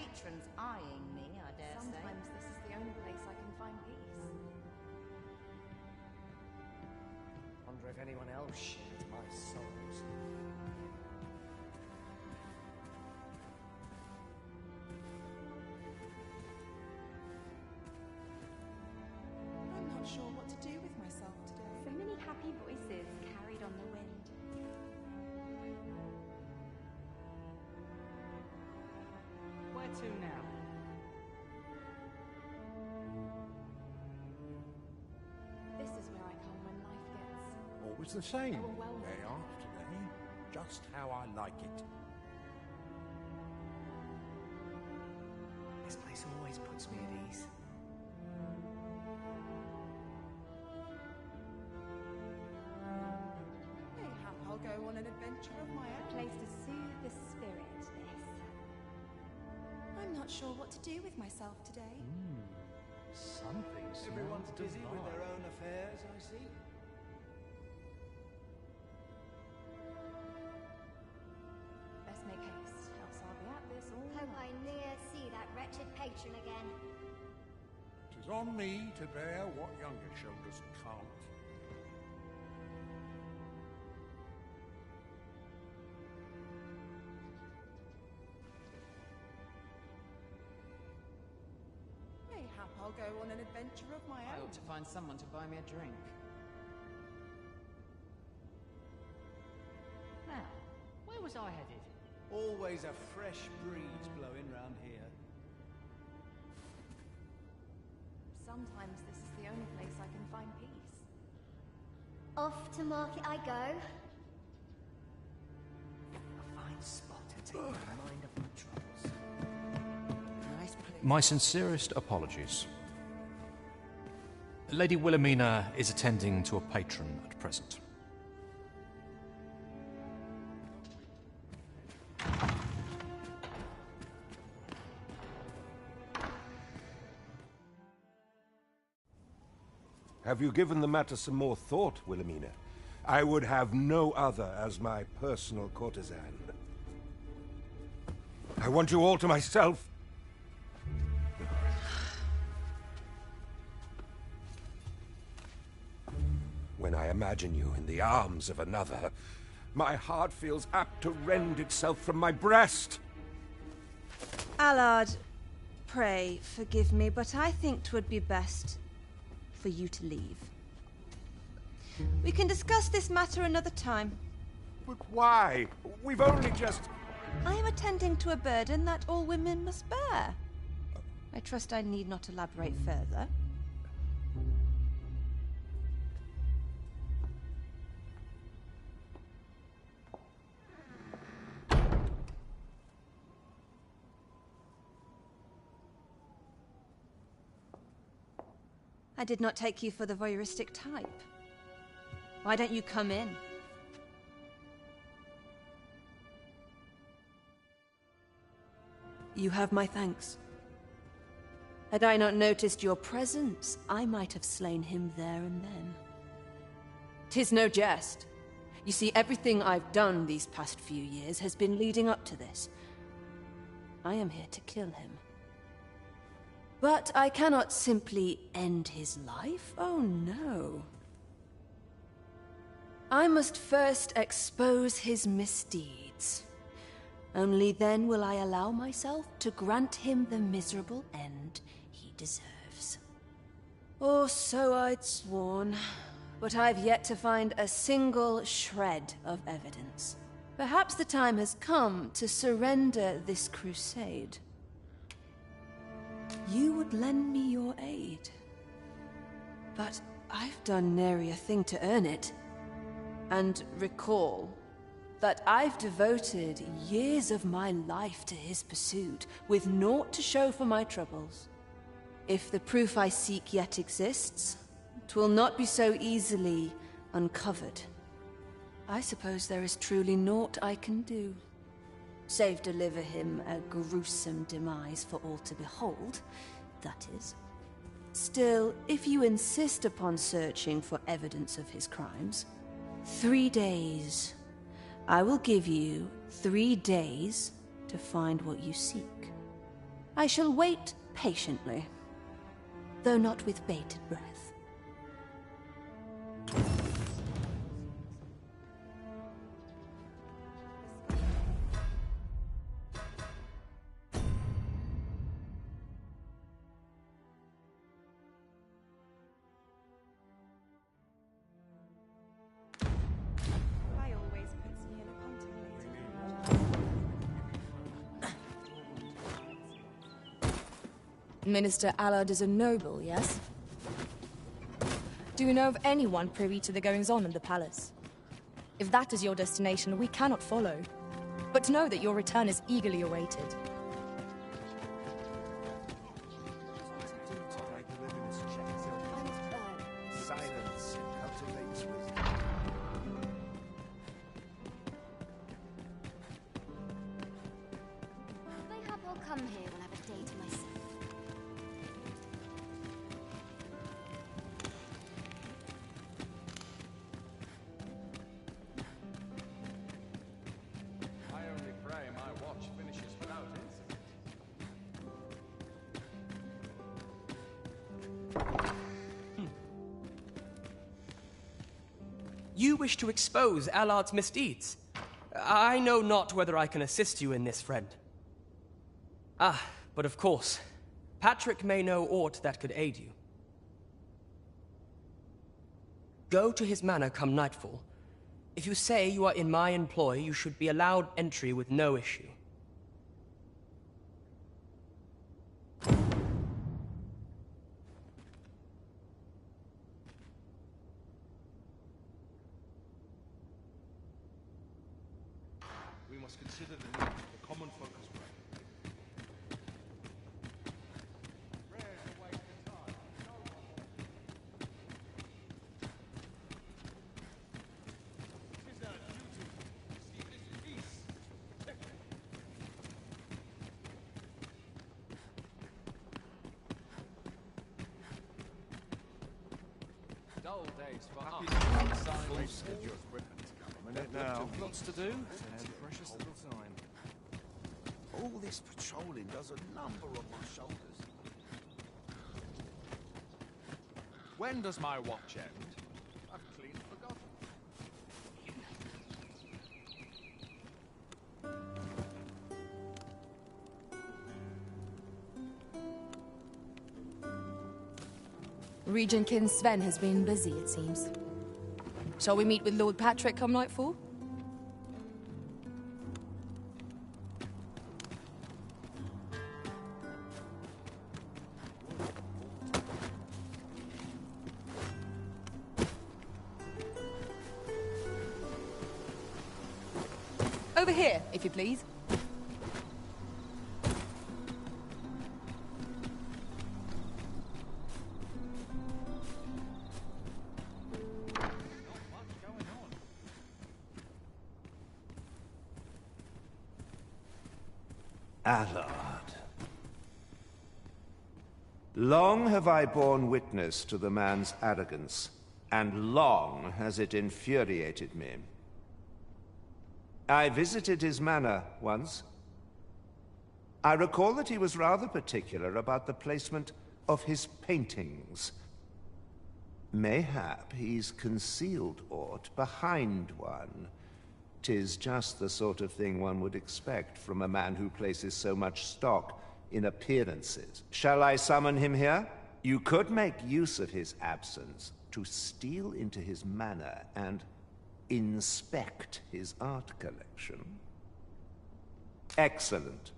patron's eyeing me, I dare say. Sometimes this is the only place I can find peace. Wonder if anyone else shared my sorrows. I'm not sure what to do with myself today. So many happy voices carried on the wind. Where to now? This is where I come when life gets... Always the same. Overwhelming. Day after day. Just how I like it. This place always puts me at ease. Mayhap I'll go on an adventure of my A own. place to soothe the spirit, this. I'm not sure what to do with myself today. Something smells Everyone's busy with their divine. own affairs, I see. Best make haste, else I'll be at this all Hope night. I ne'er see that wretched patron again. 'Tis on me to bear what younger shoulders can't. Mayhap I'll go on an adventure of my I own. ought to find someone to buy me a drink. Now, where was I headed? Always a fresh breeze blowing round here. Sometimes this is the only place I can find peace. Off to market I go. A fine spot to take my mind off my troubles. Nice place. My sincerest apologies. Lady Wilhelmina is attending to a patron at present. Have you given the matter some more thought, Wilhelmina? I would have no other as my personal courtesan. I want you all to myself. When I imagine you in the arms of another, my heart feels apt to rend itself from my breast. Allard, pray forgive me, but I think 'twould be best for you to leave. We can discuss this matter another time. But why? We've only just... I am attending to a burden that all women must bear. I trust I need not elaborate further. I did not take you for the voyeuristic type. Why don't you come in? You have my thanks. Had I not noticed your presence, I might have slain him there and then. 'Tis no jest. You see, everything I've done these past few years has been leading up to this. I am here to kill him. But I cannot simply end his life. Oh no. I must first expose his misdeeds. Only then will I allow myself to grant him the miserable end he deserves. Or so I'd sworn, but I've yet to find a single shred of evidence. Perhaps the time has come to surrender this crusade. You would lend me your aid. But I've done nary a thing to earn it. And recall that I've devoted years of my life to his pursuit, with naught to show for my troubles. If the proof I seek yet exists, 'twill not be so easily uncovered. I suppose there is truly naught I can do, save deliver him a gruesome demise for all to behold, that is. Still, if you insist upon searching for evidence of his crimes, 3 days. I will give you 3 days to find what you seek. I shall wait patiently, though not with bated breath. I always puts me in a contemplative mood. Minister Allard is a noble, yes? Do you know of anyone privy to the goings-on in the palace? If that is your destination, we cannot follow. But know that your return is eagerly awaited. Silence cultivates wisdom. Mayhap I'll come here when I have a day to myself. I only pray my watch finishes without incident. You wish to expose Allard's misdeeds? I know not whether I can assist you in this, friend. Ah, but of course, Patrick may know aught that could aid you. Go to his manor come nightfall. If you say you are in my employ, you should be allowed entry with no issue. We must consider the need of the common folk as well. Rare to waste the time. Tis our duty to see this peace. Dull days for us. Full schedule. Minute now. Lots to do. And precious little time. All this patrolling does a number on my shoulders. When does my watch end? I've clean forgotten. Regentkin Sven has been busy, it seems. Shall we meet with Lord Patrick come nightfall? Over here, if you please. Allard. Long have I borne witness to the man's arrogance, and long has it infuriated me. I visited his manor once. I recall that he was rather particular about the placement of his paintings. Mayhap he's concealed aught behind one. 'Tis just the sort of thing one would expect from a man who places so much stock in appearances. Shall I summon him here? You could make use of his absence to steal into his manor and inspect his art collection. Excellent.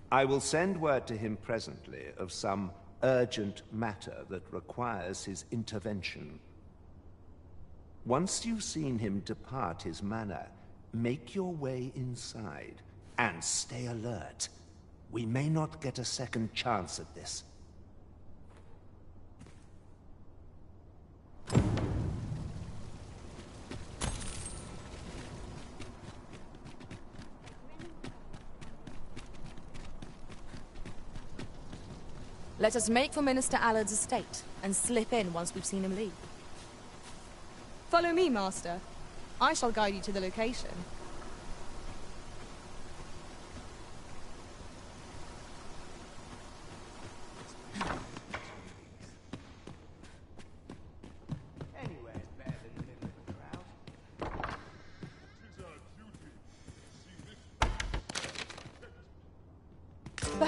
I will send word to him presently of some urgent matter that requires his intervention. Once you've seen him depart his manor, make your way inside and stay alert. We may not get a second chance at this. Let us make for Minister Allard's estate and slip in once we've seen him leave. Follow me, Master. I shall guide you to the location.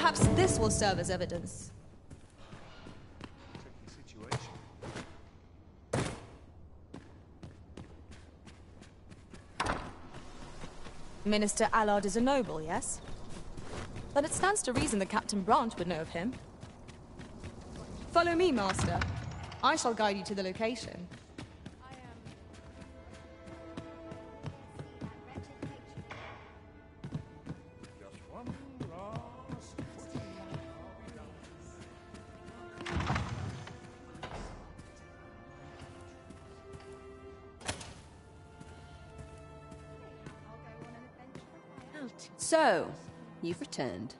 Perhaps this will serve as evidence. Tricky situation. Minister Allard is a noble, yes? Then it stands to reason that Captain Branch would know of him. Follow me, Master. I shall guide you to the location. Just one last So, you've returned.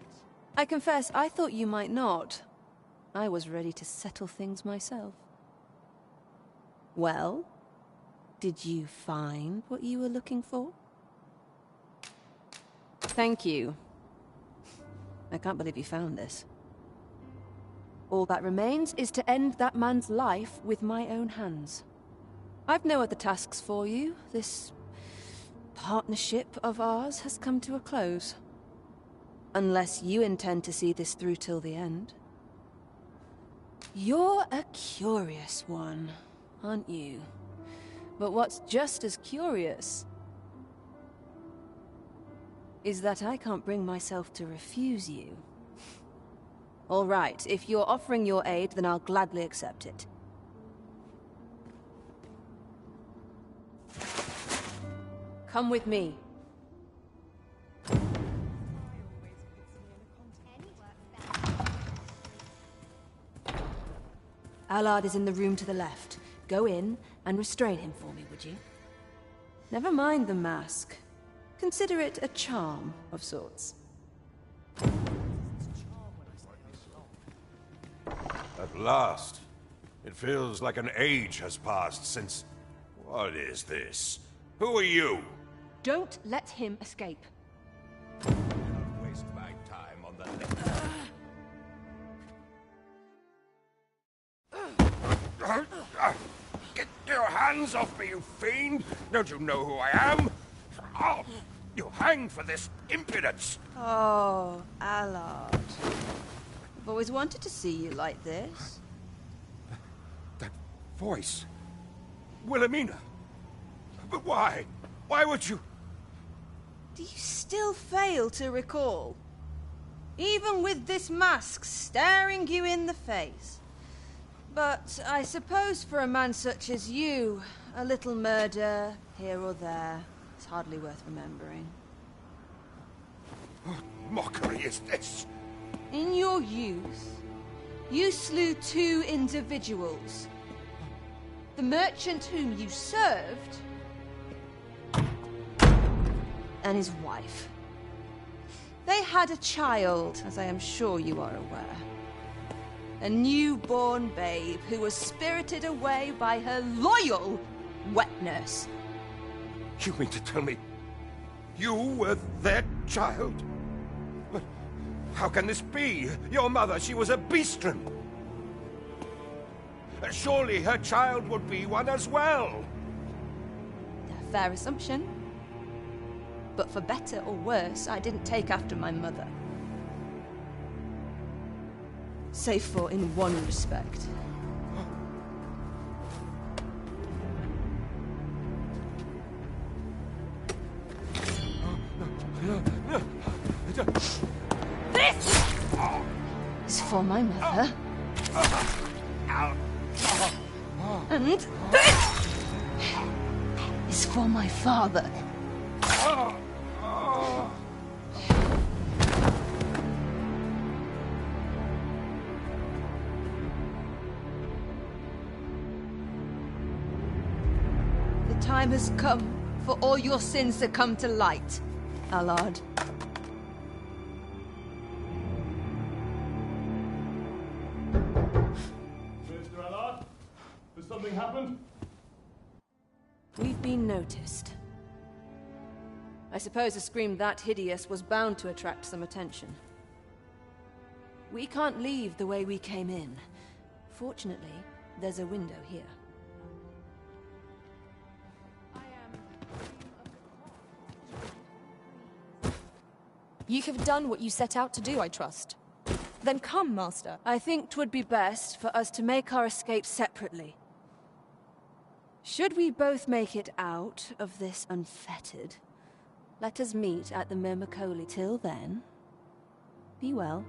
I confess, I thought you might not. I was ready to settle things myself. Well, did you find what you were looking for? Thank you. I can't believe you found this. All that remains is to end that man's life with my own hands. I've no other tasks for you. This partnership of ours has come to a close. Unless you intend to see this through till the end. You're a curious one, aren't you? But what's just as curious is that I can't bring myself to refuse you. All right, if you're offering your aid, then I'll gladly accept it. Come with me. Allard is in the room to the left. Go in and restrain him for me, would you? Never mind the mask. Consider it a charm of sorts. At last. It feels like an age has passed since... What is this? Who are you? Don't let him escape. Don't waste my time on the Get your hands off me, you fiend! Don't you know who I am? Oh, you hang for this impudence! Oh, Allard. I've always wanted to see you like this. That voice... Wilhelmina! But why? Why would you... Do you still fail to recall? Even with this mask staring you in the face. But I suppose for a man such as you, a little murder here or there is hardly worth remembering. What mockery is this? In your youth, you slew 2 individuals. The merchant whom you served, and his wife. They had a child, as I am sure you are aware. A newborn babe who was spirited away by her loyal wet nurse. You mean to tell me you were their child? But how can this be? Your mother, she was a beastren. Surely her child would be one as well. A fair assumption. But for better or worse, I didn't take after my mother. Save for in one respect. This is for my mother. And this is for my father. The time has come for all your sins to come to light, Allard. Mr. Allard, has something happened? We've been noticed. I suppose a scream that hideous was bound to attract some attention. We can't leave the way we came in. Fortunately, there's a window here. You have done what you set out to do, I trust. Then come, Master. I think 'twould be best for us to make our escape separately. Should we both make it out of this unfettered, let us meet at the Myrmacoli. Till then, be well.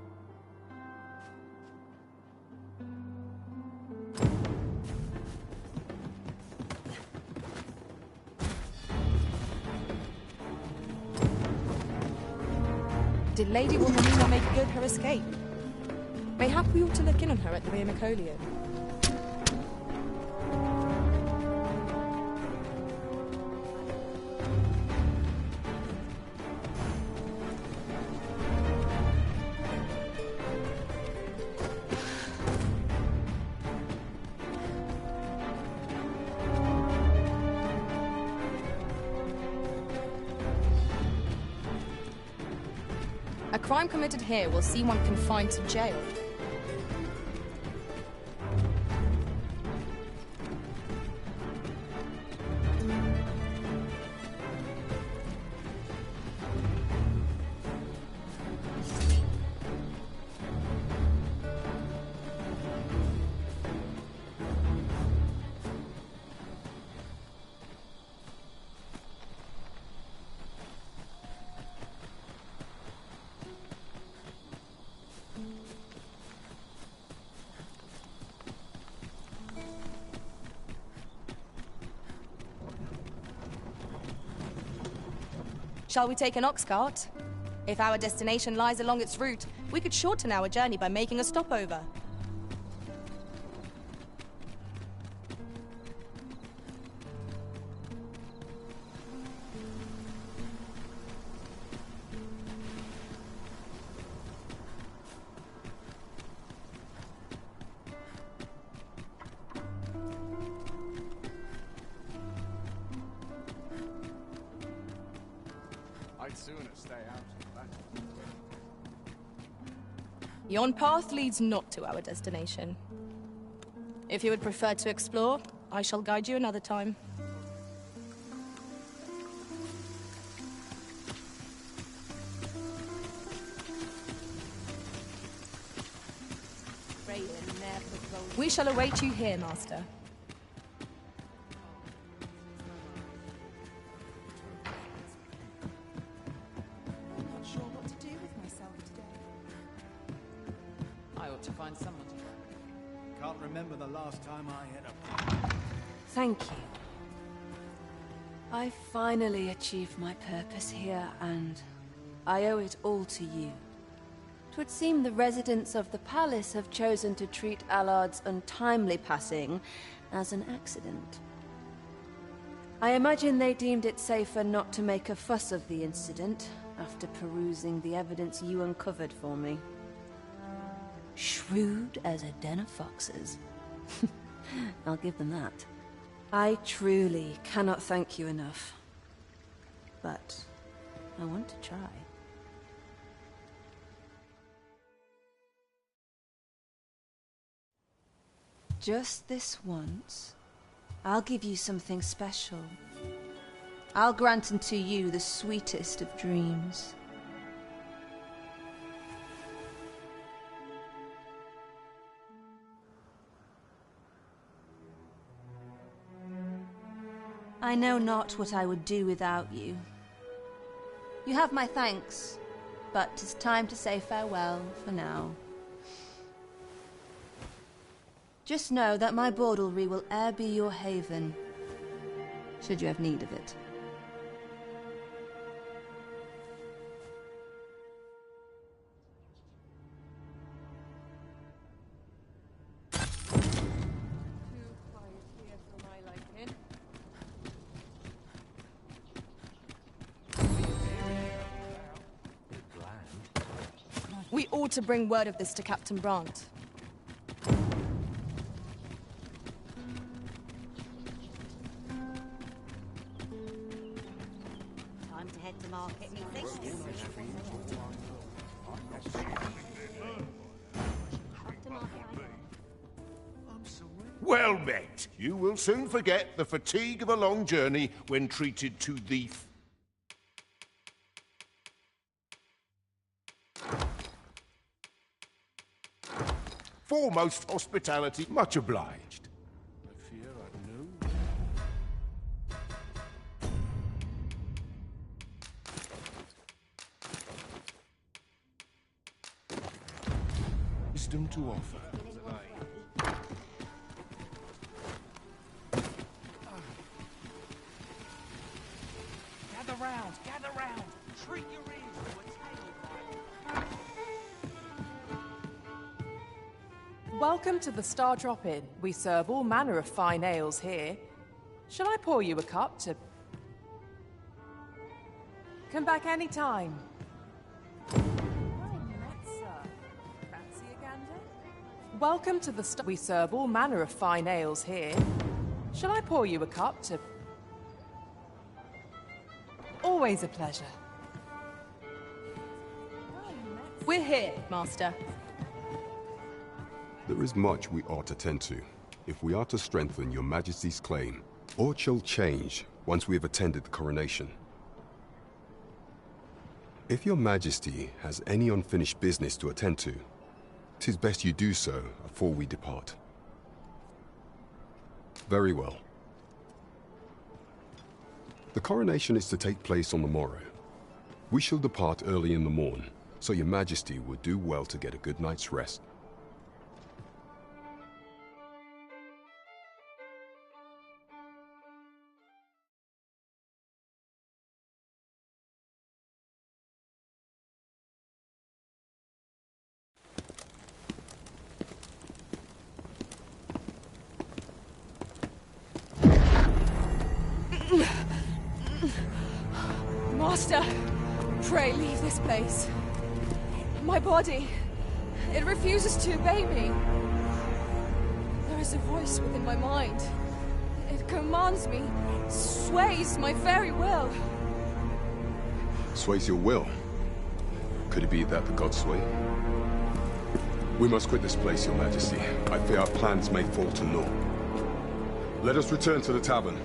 Did Lady Wilhelmina make good her escape? Mayhap we ought to look in on her at the Myrmacolium. A crime committed here will see one confined to jail. Shall we take an ox cart? If our destination lies along its route, we could shorten our journey by making a stopover. I'd sooner stay out of that. Yon path leads not to our destination. If you would prefer to explore, I shall guide you another time. We shall await you here, Master. I'm not sure what to do with myself today. I ought to find someone to... Can't remember the last time I had a... Thank you. I finally achieved my purpose here, and I owe it all to you. 'Twould seem the residents of the palace have chosen to treat Allard's untimely passing as an accident. I imagine they deemed it safer not to make a fuss of the incident after perusing the evidence you uncovered for me. Shrewd as a den of foxes. I'll give them that. I truly cannot thank you enough. But I want to try. Just this once, I'll give you something special. I'll grant unto you the sweetest of dreams. I know not what I would do without you. You have my thanks, but 'tis time to say farewell for now. Just know that my bordlery will e'er be your haven, should you have need of it. We ought to bring word of this to Captain Brandt. Time to head to market, methinks. Well met. You will soon forget the fatigue of a long journey when treated to the... Foremost hospitality. Much obliged. I fear I know. Wisdom to offer. Gather round, gather round. Treat your ears to a tale of Welcome to the Star Drop-In. We serve all manner of fine ales here. Shall I pour you a cup to... Come back any time. Welcome to the Star... We serve all manner of fine ales here. Shall I pour you a cup to... Always a pleasure. We're here, Master. There is much we ought to tend to, if we are to strengthen your Majesty's claim. Aught shall change once we have attended the coronation. If your Majesty has any unfinished business to attend to, 'tis best you do so afore we depart. Very well. The coronation is to take place on the morrow. We shall depart early in the morn, so your Majesty would do well to get a good night's rest. Master, pray leave this place. My body, it refuses to obey me. There is a voice within my mind. It commands me, sways my very will. Sways your will? Could it be that the gods sway? We must quit this place, your Majesty. I fear our plans may fall to naught. Let us return to the tavern.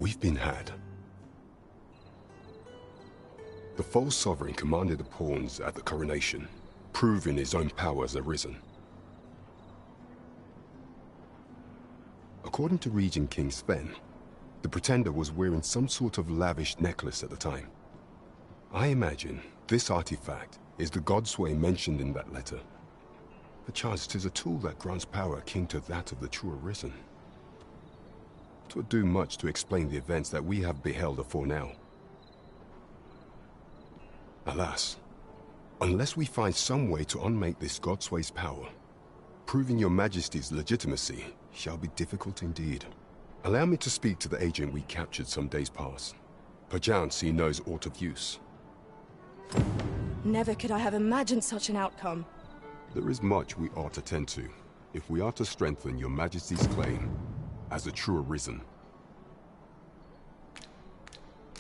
We've been had. The false sovereign commanded the pawns at the coronation, proving his own power has arisen. According to Regent King Sven, the pretender was wearing some sort of lavish necklace at the time. I imagine this artifact is the godsway mentioned in that letter. Perchance 'tis a tool that grants power akin to that of the true arisen. 'Twould do much to explain the events that we have beheld afore now. Alas, unless we find some way to unmake this godsway's power, proving your Majesty's legitimacy shall be difficult indeed. Allow me to speak to the agent we captured some days past. Perchance he knows aught of use. Never could I have imagined such an outcome. There is much we ought to tend to, if we are to strengthen your Majesty's claim as a true arisen.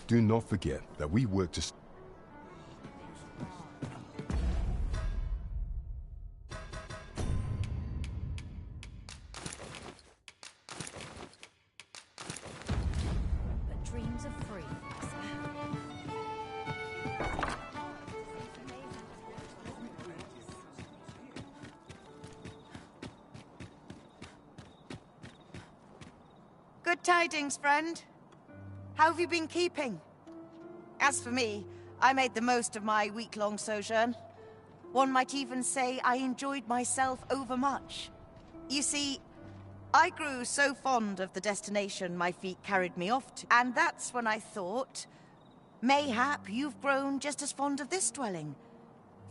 Do not forget that we work to... But dreams are free. Good tidings, friend. How have you been keeping? As for me, I made the most of my week-long sojourn. One might even say I enjoyed myself overmuch. You see, I grew so fond of the destination my feet carried me off to, and that's when I thought, mayhap you've grown just as fond of this dwelling.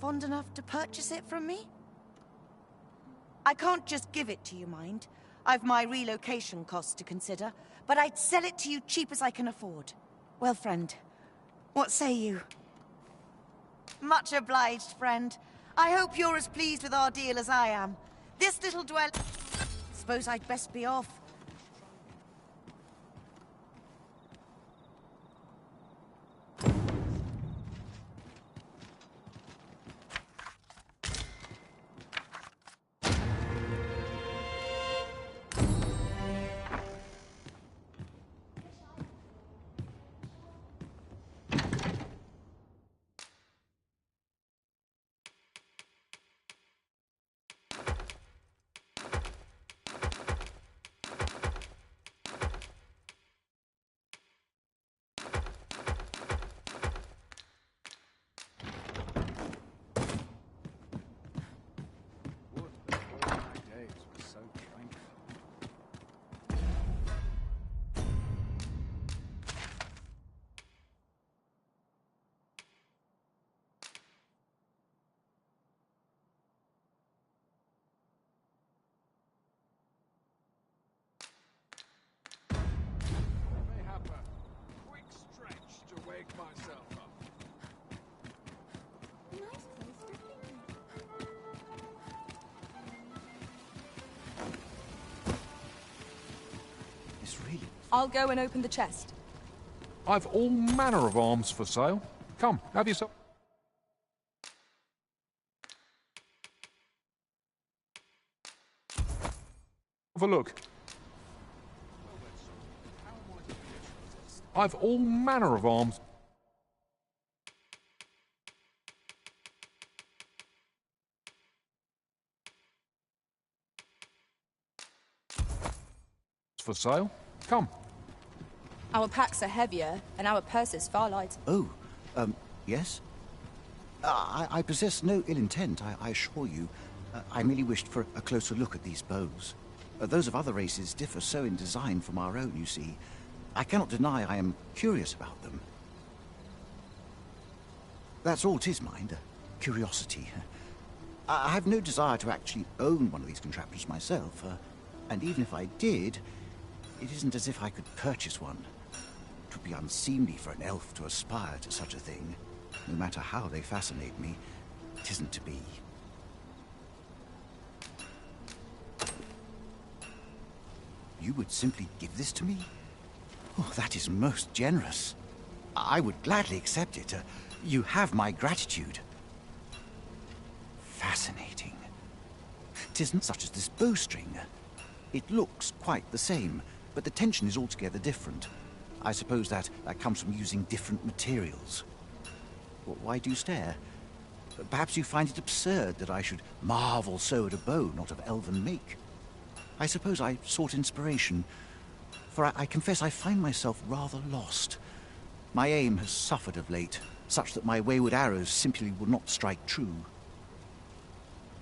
Fond enough to purchase it from me? I can't just give it to you, mind. I've my relocation costs to consider, but I'd sell it to you cheap as I can afford. Well, friend, what say you? Much obliged, friend. I hope you're as pleased with our deal as I am. This little Suppose I'd best be off. Myself up. It's really... I'll go and open the chest. I've all manner of arms for sale. Come, have yourself... Have a look. I've all manner of arms. For sale. Come. Our packs are heavier, and our purses far lighter. Oh, yes? I possess no ill intent, I assure you. I merely wished for a closer look at these bows. Those of other races differ so in design from our own, you see. I cannot deny I am curious about them. That's all 'tis, mind. Curiosity. I have no desire to actually own one of these contraptions myself, and even if I did, it isn't as if I could purchase one. It would be unseemly for an elf to aspire to such a thing. No matter how they fascinate me, it isn't to be. You would simply give this to me? Oh, that is most generous. I would gladly accept it. You have my gratitude. Fascinating. 'Tisn't such as this bowstring. It looks quite the same, but the tension is altogether different. I suppose that comes from using different materials. Why do you stare? Perhaps you find it absurd that I should marvel so at a bow not of elven make. I suppose I sought inspiration, for I confess I find myself rather lost. My aim has suffered of late, such that my wayward arrows simply will not strike true.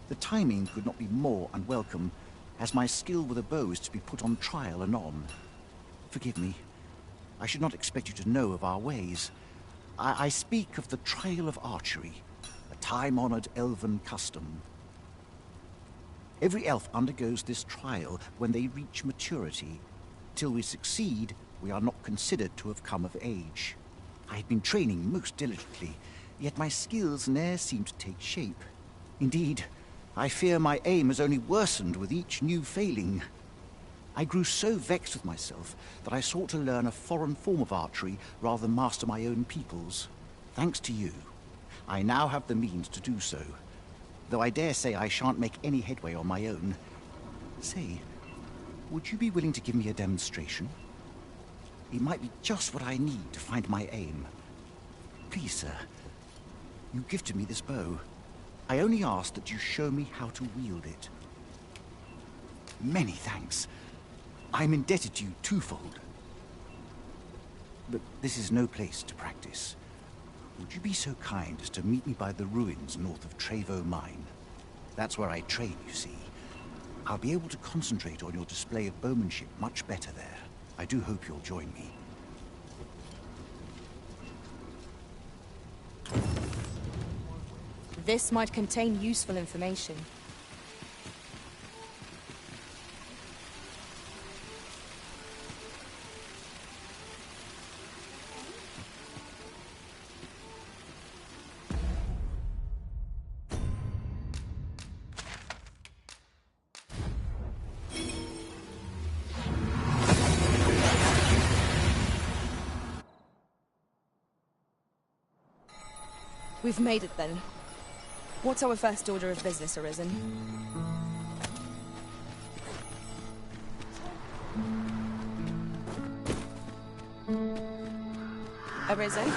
The timing could not be more unwelcome, as my skill with a bow is to be put on trial anon. Forgive me. I should not expect you to know of our ways. I speak of the trial of archery, a time-honored elven custom. Every elf undergoes this trial when they reach maturity. Till we succeed, we are not considered to have come of age. I had been training most diligently, yet my skills ne'er seemed to take shape. Indeed, I fear my aim has only worsened with each new failing. I grew so vexed with myself that I sought to learn a foreign form of archery rather than master my own people's. Thanks to you, I now have the means to do so, though I dare say I shan't make any headway on my own. Say, would you be willing to give me a demonstration? It might be just what I need to find my aim. Please, sir, you gifted me this bow. I only ask that you show me how to wield it. Many thanks. I'm indebted to you twofold. But this is no place to practice. Would you be so kind as to meet me by the ruins north of Trevo Mine? That's where I train, you see. I'll be able to concentrate on your display of bowmanship much better there. I do hope you'll join me. This might contain useful information. We've made it then. What's our first order of business, Arisen? Arisen,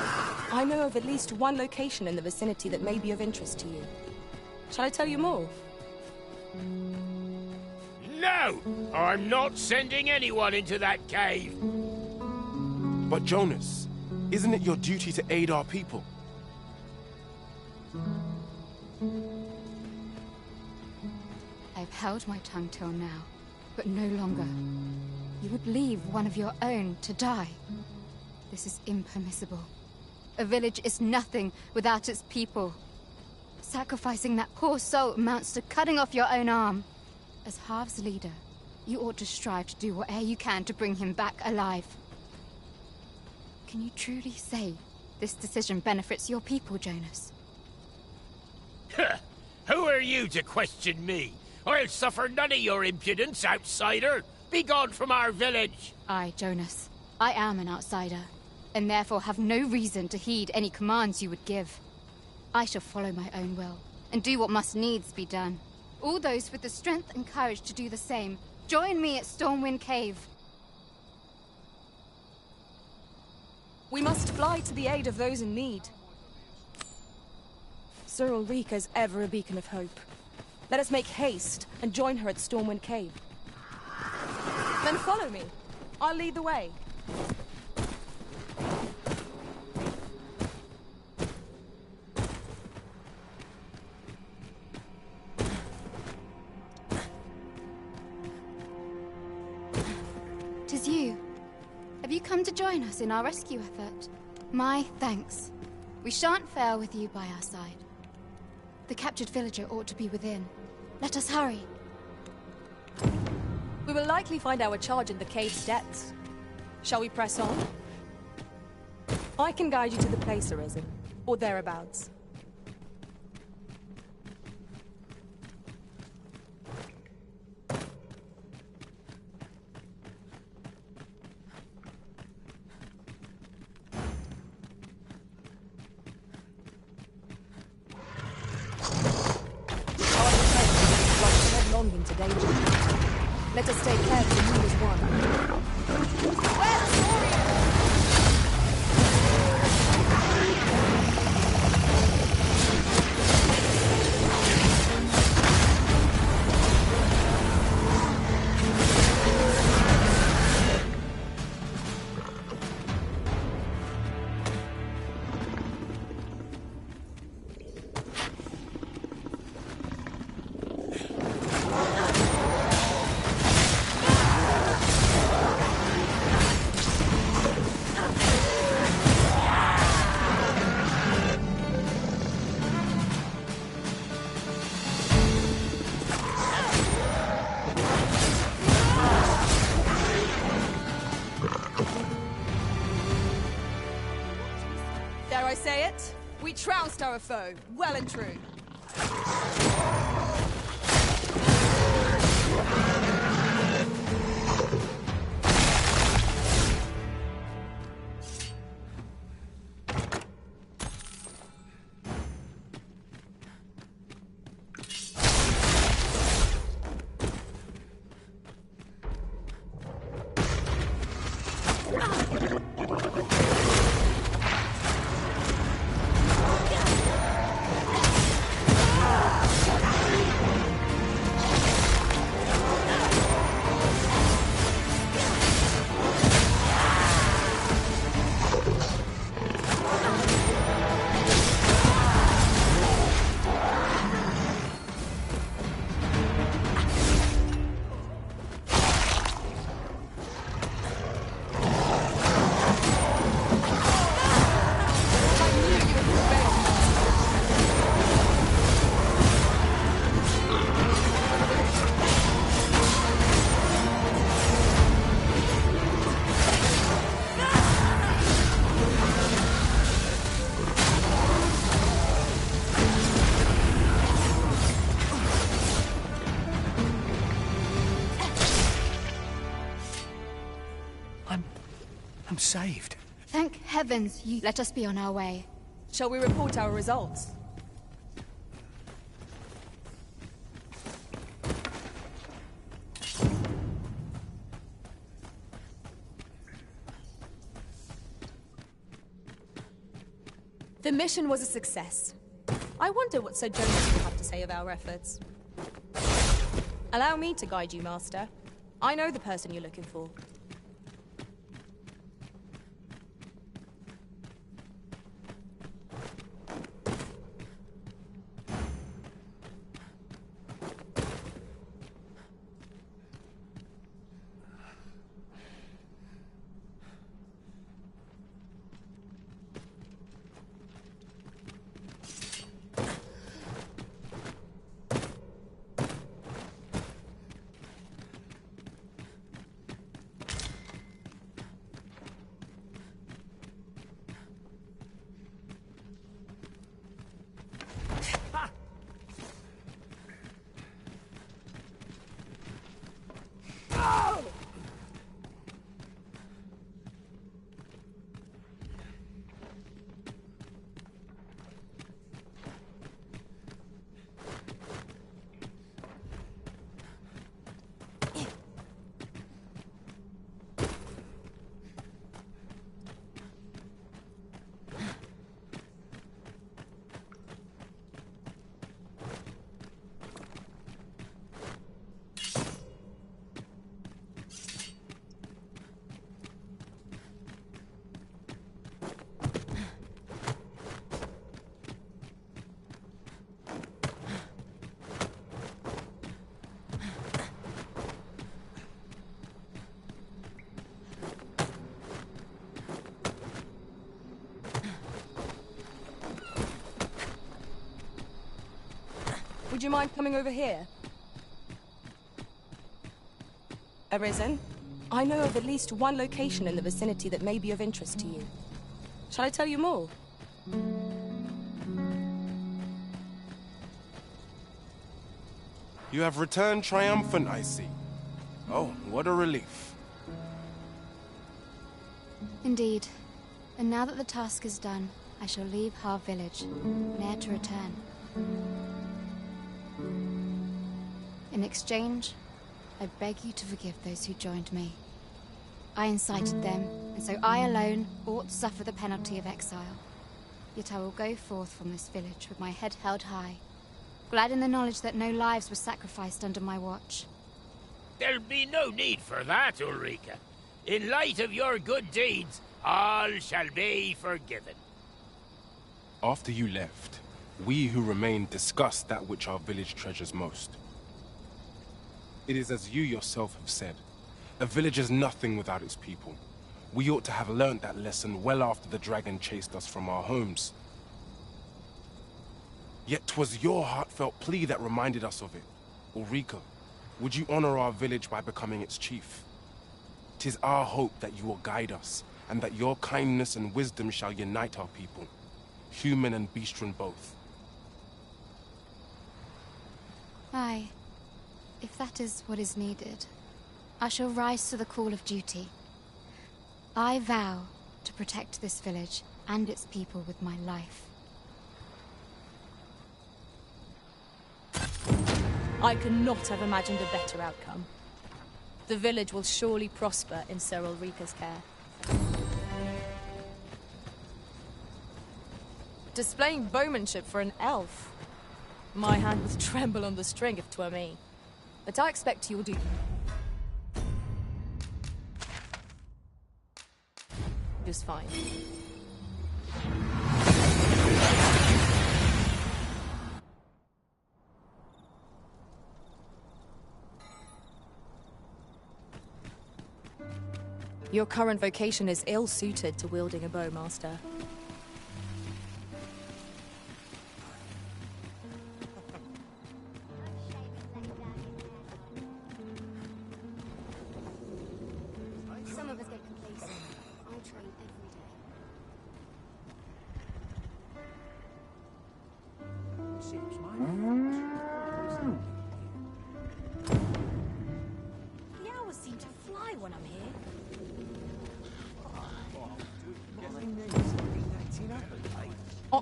I know of at least one location in the vicinity that may be of interest to you. Shall I tell you more? No! I'm not sending anyone into that cave! But Jonas, isn't it your duty to aid our people? I've held my tongue till now, but no longer. You would leave one of your own to die. This is impermissible. A village is nothing without its people. Sacrificing that poor soul amounts to cutting off your own arm. As Half's leader, you ought to strive to do whatever you can to bring him back alive. Can you truly say this decision benefits your people, Jonas? Who are you to question me? I'll suffer none of your impudence, outsider! Be gone from our village! Jonas. I am an outsider, and therefore have no reason to heed any commands you would give. I shall follow my own will, and do what must needs be done. All those with the strength and courage to do the same, join me at Stormwind Cave. We must fly to the aid of those in need. Sir Ulrika is ever a beacon of hope. Let us make haste and join her at Stormwind Cave. Then follow me. I'll lead the way. Tis you. Have you come to join us in our rescue effort? My thanks. We shan't fail with you by our side. The captured villager ought to be within. Let us hurry. We will likely find our charge in the cave's depths. Shall we press on? I can guide you to the place, Arisen, or thereabouts. Into danger. Let us stay clear to move as one. Where the warrior? Say it? We trounced our foe, well and true. I'm saved. Thank heavens you let us be on our way. Shall we report our results? The mission was a success. I wonder what Sir Jonas will have to say of our efforts. Allow me to guide you, Master. I know the person you're looking for. Would you mind coming over here? Arisen, I know of at least one location in the vicinity that may be of interest to you. Shall I tell you more? You have returned triumphant, I see. Oh, what a relief. Indeed. And now that the task is done, I shall leave Har village, ne'er to return. In exchange, I beg you to forgive those who joined me. I incited them, and so I alone ought to suffer the penalty of exile. Yet I will go forth from this village with my head held high, glad in the knowledge that no lives were sacrificed under my watch. There'll be no need for that, Ulrika. In light of your good deeds, all shall be forgiven. After you left, we who remained discussed that which our village treasures most. It is as you yourself have said, a village is nothing without its people. We ought to have learnt that lesson well after the dragon chased us from our homes. Yet 'twas your heartfelt plea that reminded us of it. Ulrika, would you honor our village by becoming its chief? 'Tis our hope that you will guide us, and that your kindness and wisdom shall unite our people, human and bestial both. Aye. If that is what is needed, I shall rise to the call of duty. I vow to protect this village and its people with my life. I could not have imagined a better outcome. The village will surely prosper in Sir Ulrika's care. Displaying bowmanship for an elf. My hand would tremble on the string if 'twere me. But I expect you'll do just fine. Your current vocation is ill-suited to wielding a bow, Master. Some of us get complacent. I train every day. Seems The hours seem to fly when I'm here. Getting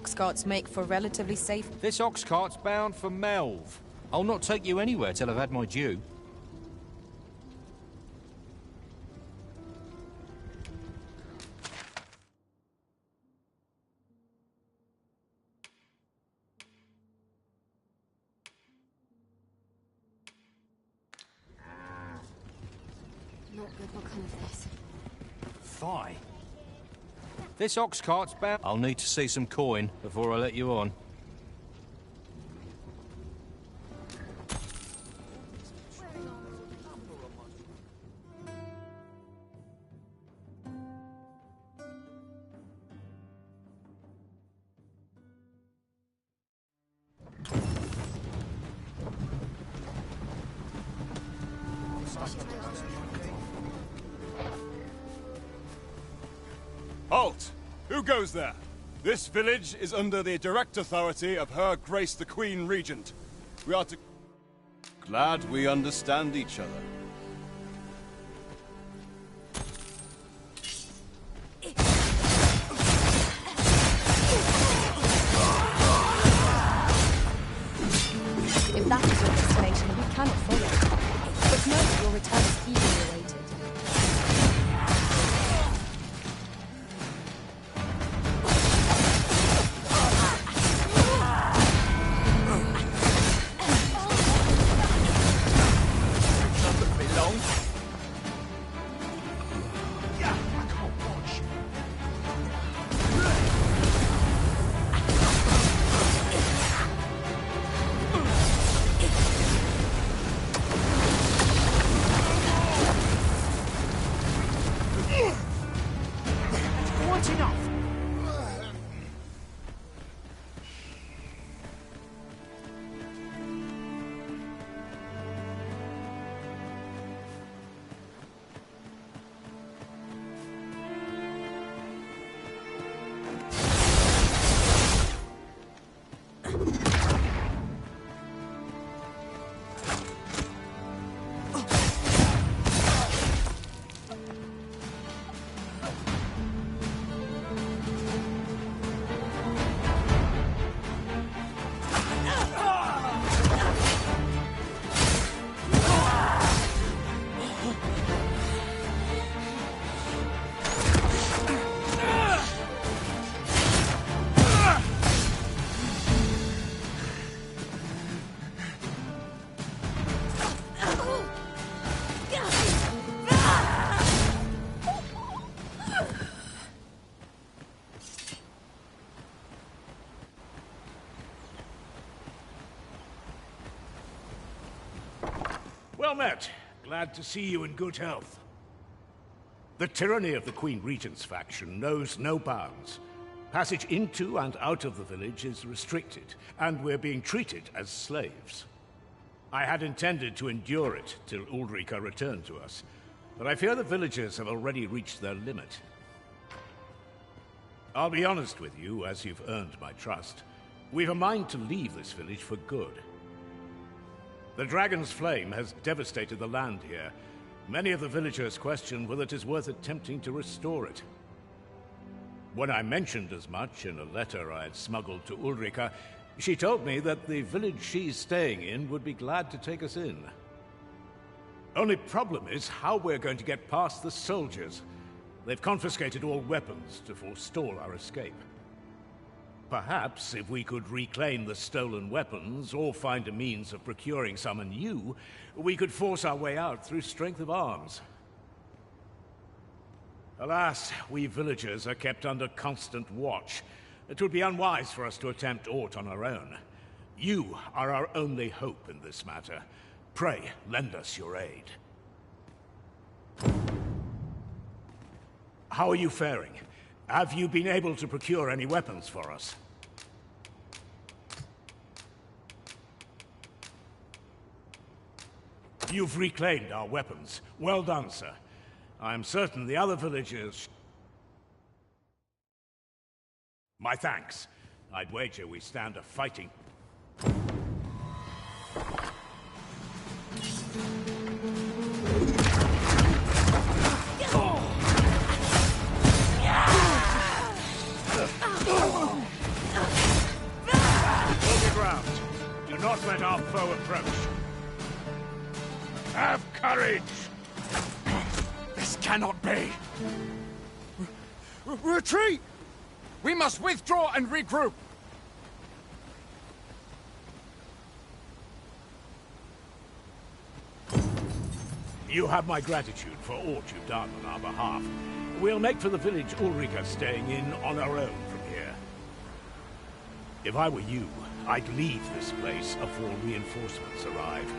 ox carts make for relatively safe... This ox cart's bound for Melv. I'll not take you anywhere till I've had my due. Not good will come of this. Fie. This ox cart's bound... I'll need to see some coin before I let you on. Halt! Who goes there? This village is under the direct authority of Her Grace the Queen Regent. We are to... Glad we understand each other. If that is your destination, we cannot follow. But know that your return is eagerly awaited. Well met. Glad to see you in good health. The tyranny of the Queen Regent's faction knows no bounds. Passage into and out of the village is restricted, and we're being treated as slaves. I had intended to endure it till Ulrika returned to us, but I fear the villagers have already reached their limit. I'll be honest with you, as you've earned my trust. We've a mind to leave this village for good. The Dragon's Flame has devastated the land here. Many of the villagers question whether it is worth attempting to restore it. When I mentioned as much in a letter I had smuggled to Ulrika, she told me that the village she's staying in would be glad to take us in. Only problem is how we're going to get past the soldiers. They've confiscated all weapons to forestall our escape. Perhaps if we could reclaim the stolen weapons, or find a means of procuring some anew, we could force our way out through strength of arms. Alas, we villagers are kept under constant watch. It would be unwise for us to attempt aught on our own. You are our only hope in this matter. Pray, lend us your aid. How are you faring? Have you been able to procure any weapons for us? You've reclaimed our weapons. Well done, sir. I am certain the other villagers... My thanks. I'd wager we stand a fighting... Have courage! This cannot be! Retreat! We must withdraw and regroup! You have my gratitude for all you've done on our behalf. We'll make for the village Ulrika's staying in on our own from here. If I were you, I'd leave this place afore reinforcements arrive.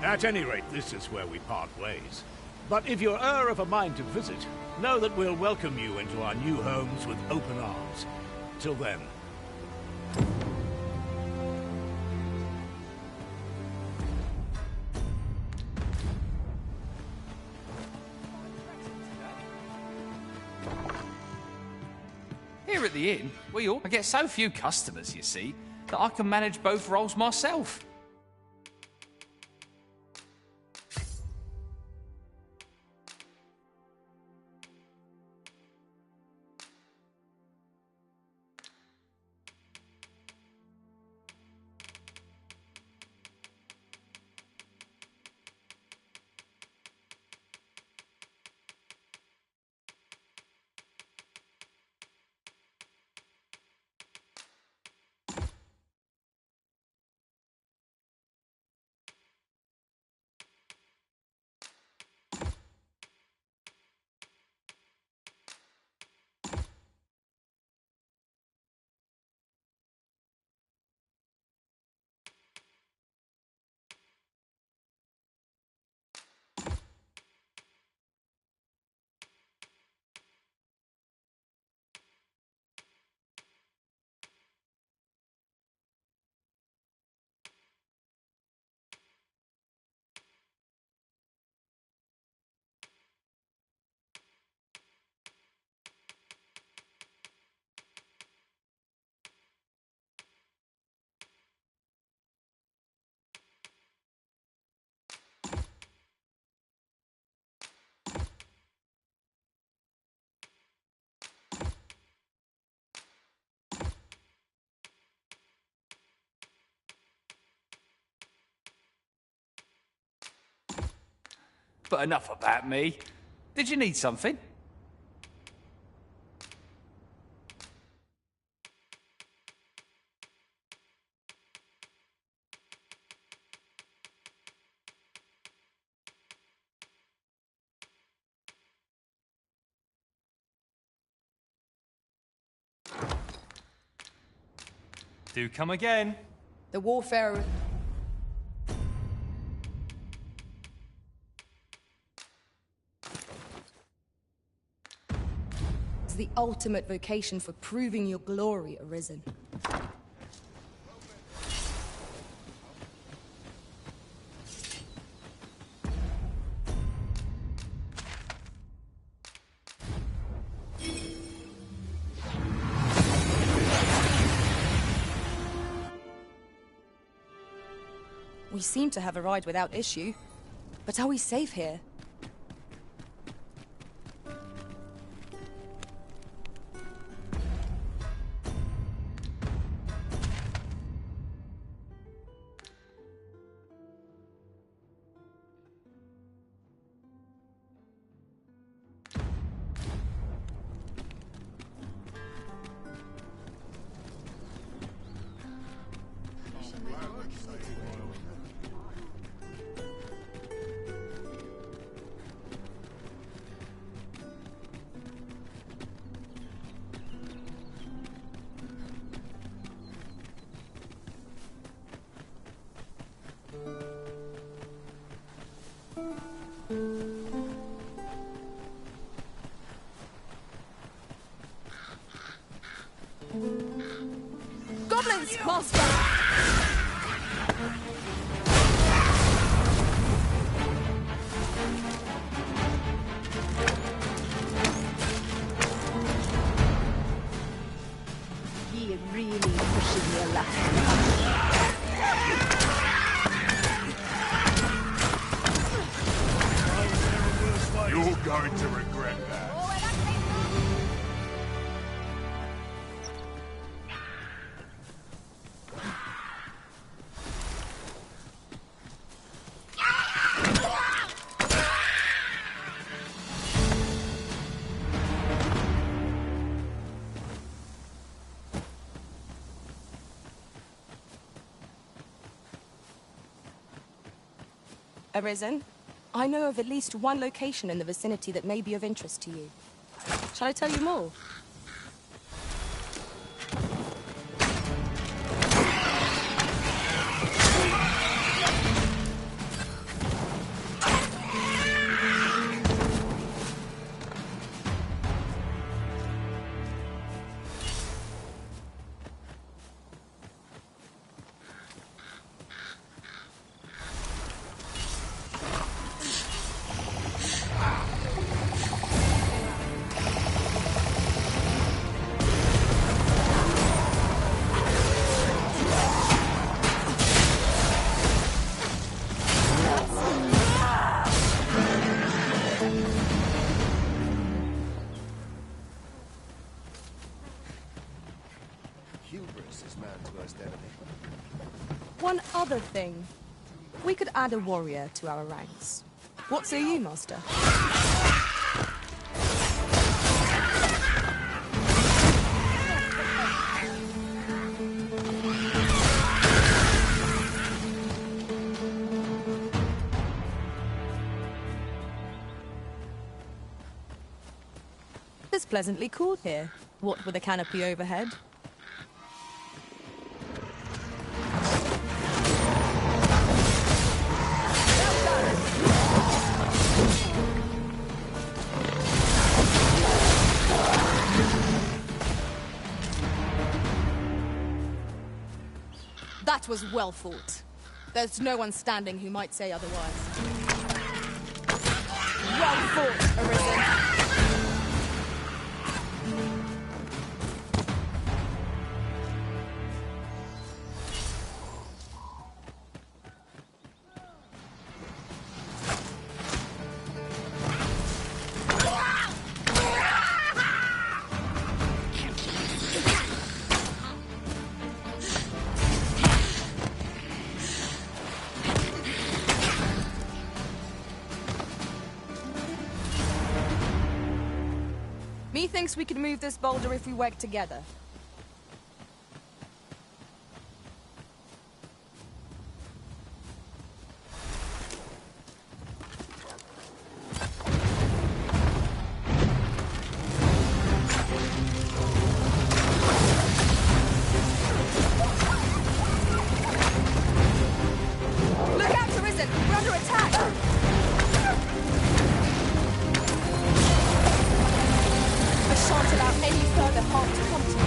At any rate, this is where we part ways. But if you're of a mind to visit, know that we'll welcome you into our new homes with open arms. Till then. Here at the inn, I get so few customers, you see, that I can manage both roles myself. But enough about me. Did you need something? Do come again. The warfare... is the ultimate vocation for proving your glory, Arisen. We seem to have arrived without issue. But are we safe here? Goblins, master! Ye really pushing your luck. You're going to regret that. Arisen, I know of at least one location in the vicinity that may be of interest to you. Shall I tell you more? Hubris is man's worst enemy. One other thing. We could add a warrior to our ranks. What say you, Master? It's pleasantly cool here. What with a canopy overhead? That was well fought. There's no one standing who might say otherwise. Well fought, Arisen. Methinks we could move this boulder if we work together. Look out, Arisen! We're under attack! Shan't allow any further harm to come to you.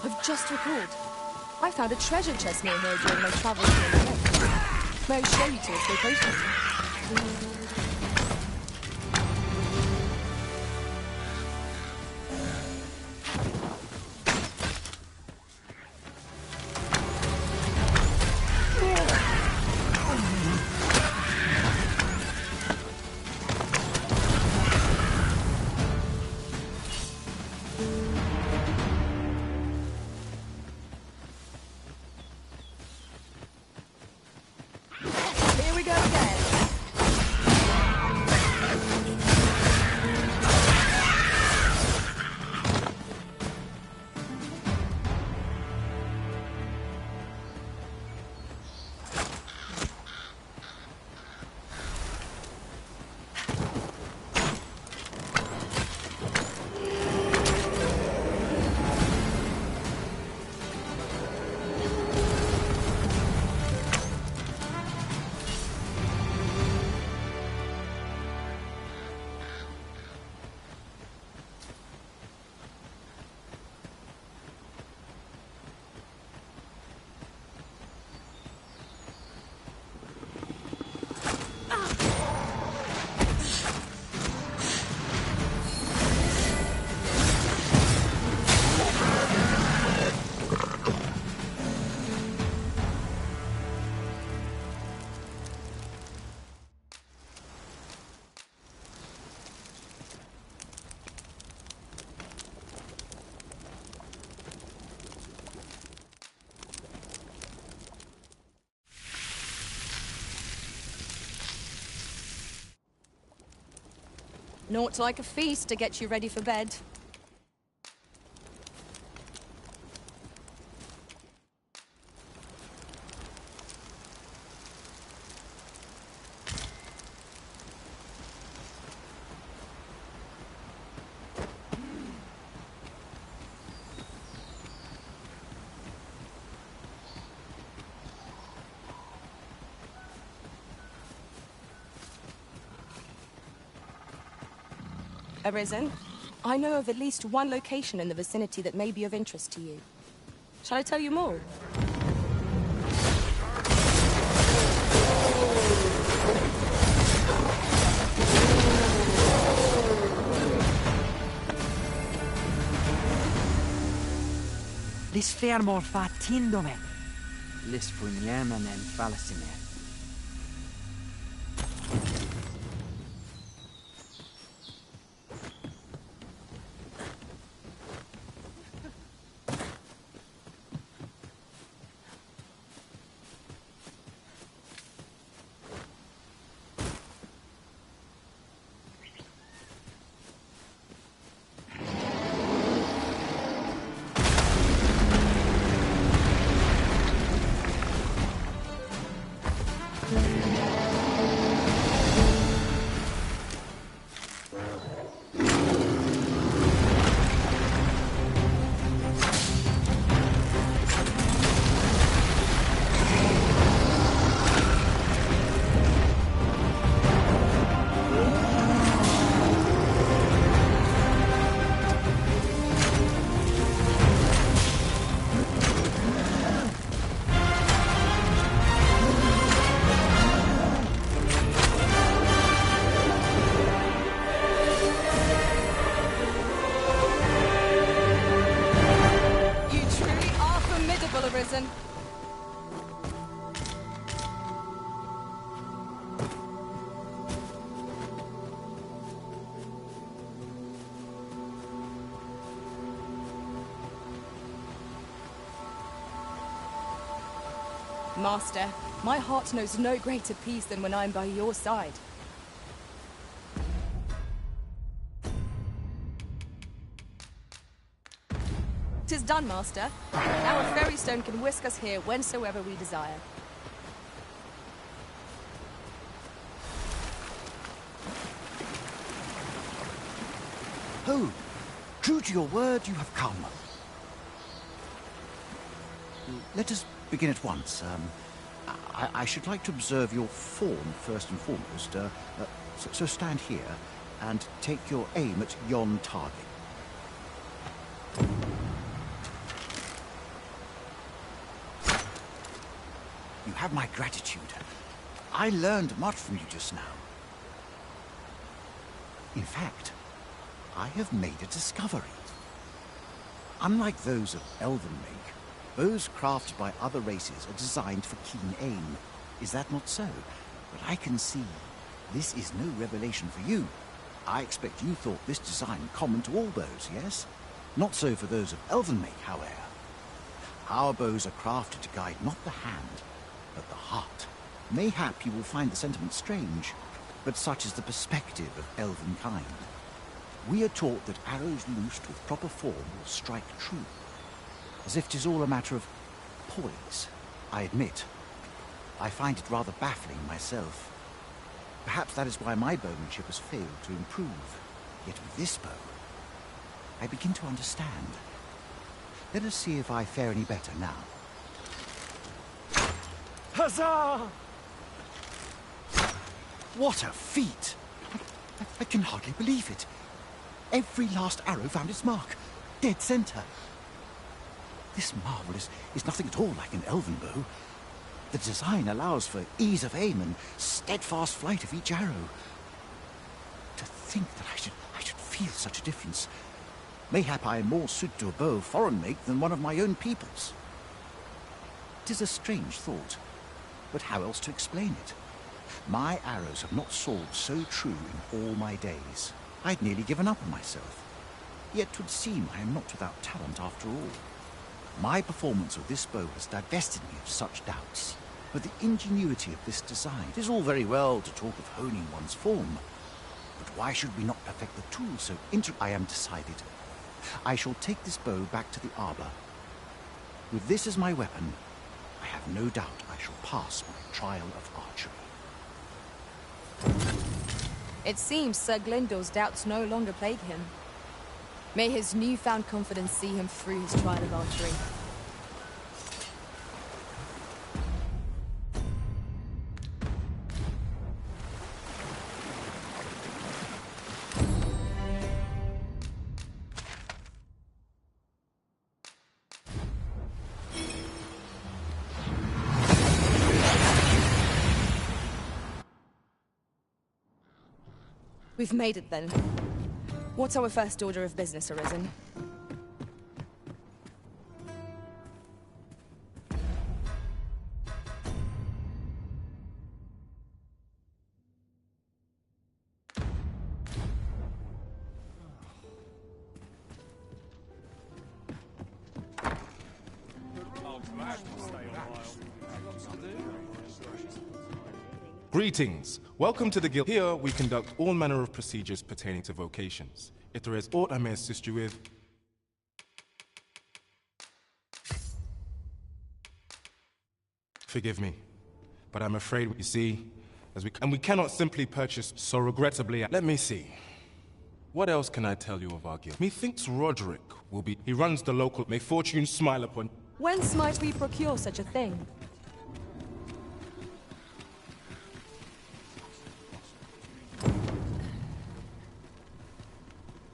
I've just recalled. I found a treasure chest near here during my travels in the lake. May I show you to its location? Here we go again. Naught like a feast to get you ready for bed. Arisen, I know of at least one location in the vicinity that may be of interest to you. Shall I tell you more? Lis fermor fa tindome. Lis funyemen en falasime. Arisen. Master, my heart knows no greater peace than when I am by your side. 'Tis done, Master. Our fairy stone can whisk us here whensoever we desire. Oh, true to your word, you have come. Let us begin at once. I should like to observe your form first and foremost. So stand here and take your aim at yon target. You have my gratitude. I learned much from you just now. In fact, I have made a discovery. Unlike those of elven make, bows crafted by other races are designed for keen aim. Is that not so? But I can see this is no revelation for you. I expect you thought this design common to all bows, yes? Not so for those of elven make, however. Our bows are crafted to guide not the hand, but the heart. Mayhap you will find the sentiment strange, but such is the perspective of elven kind. We are taught that arrows loosed with proper form will strike true, as if 'tis all a matter of poise. I admit, I find it rather baffling myself. Perhaps that is why my bowmanship has failed to improve. Yet with this bow, I begin to understand. Let us see if I fare any better now. Huzzah! What a feat! I can hardly believe it. Every last arrow found its mark. Dead center. This marvel is nothing at all like an elven bow. The design allows for ease of aim and steadfast flight of each arrow. To think that I should feel such a difference. Mayhap I am more suited to a bow of foreign make than one of my own people's. 'Tis a strange thought, but how else to explain it? My arrows have not soared so true in all my days. I'd nearly given up on myself. Yet 'twould seem I am not without talent after all. My performance with this bow has divested me of such doubts. But the ingenuity of this design, it is all very well to talk of honing one's form. But Why should we not perfect the tool so I am decided. I shall take this bow back to the arbor. With this as my weapon, I have no doubt I shall pass my trial of archery. It seems Sir Glyndor's doubts no longer plague him. May his newfound confidence see him through his trial of archery. We've made it then. What's our first order of business, Arisen? Greetings. Welcome to the guild. Here, we conduct all manner of procedures pertaining to vocations. If there is aught I may assist you with... Forgive me, but I'm afraid, you see, we cannot simply purchase, so regrettably... Let me see. What else can I tell you of our guild? Methinks Roderick will be... He runs the local... May fortune smile upon... Whence might we procure such a thing?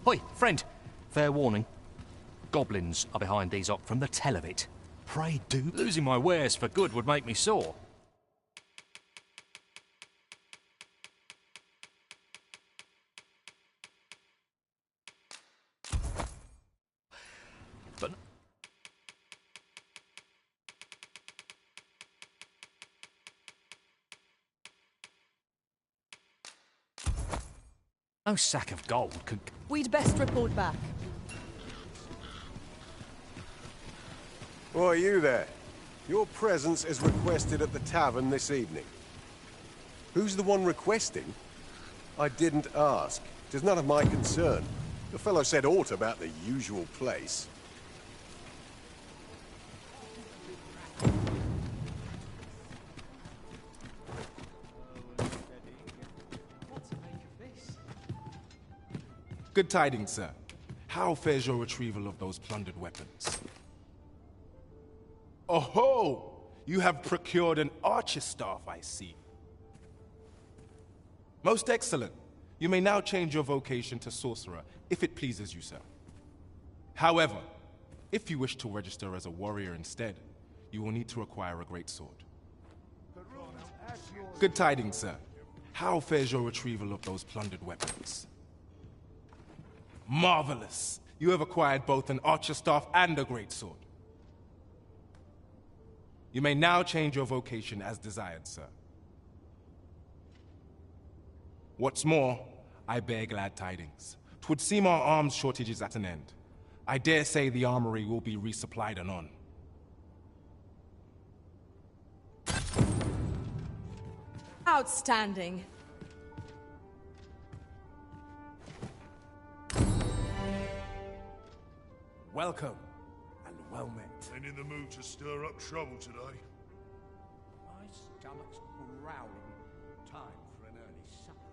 Hoi, friend. Fair warning. Goblins are behind these from the tell of it. Pray do. Losing my wares for good would make me sore. But... no sack of gold could... We'd best report back. Why, you there. Your presence is requested at the tavern this evening. Who's the one requesting? I didn't ask. 'Tis none of my concern. The fellow said aught about the usual place. Good tidings, sir. How fares your retrieval of those plundered weapons? Oh-ho! You have procured an archer staff, I see. Most excellent. You may now change your vocation to sorcerer, if it pleases you, sir. However, if you wish to register as a warrior instead, you will need to acquire a greatsword. Good tidings, sir. How fares your retrieval of those plundered weapons? Marvelous! You have acquired both an archer staff and a greatsword. You may now change your vocation as desired, sir. What's more, I bear glad tidings. 'Twould seem our arms shortage is at an end. I dare say the armory will be resupplied anon. Outstanding. Welcome, and well met. Ain't in the mood to stir up trouble today. My stomach's growling. Time for an early supper.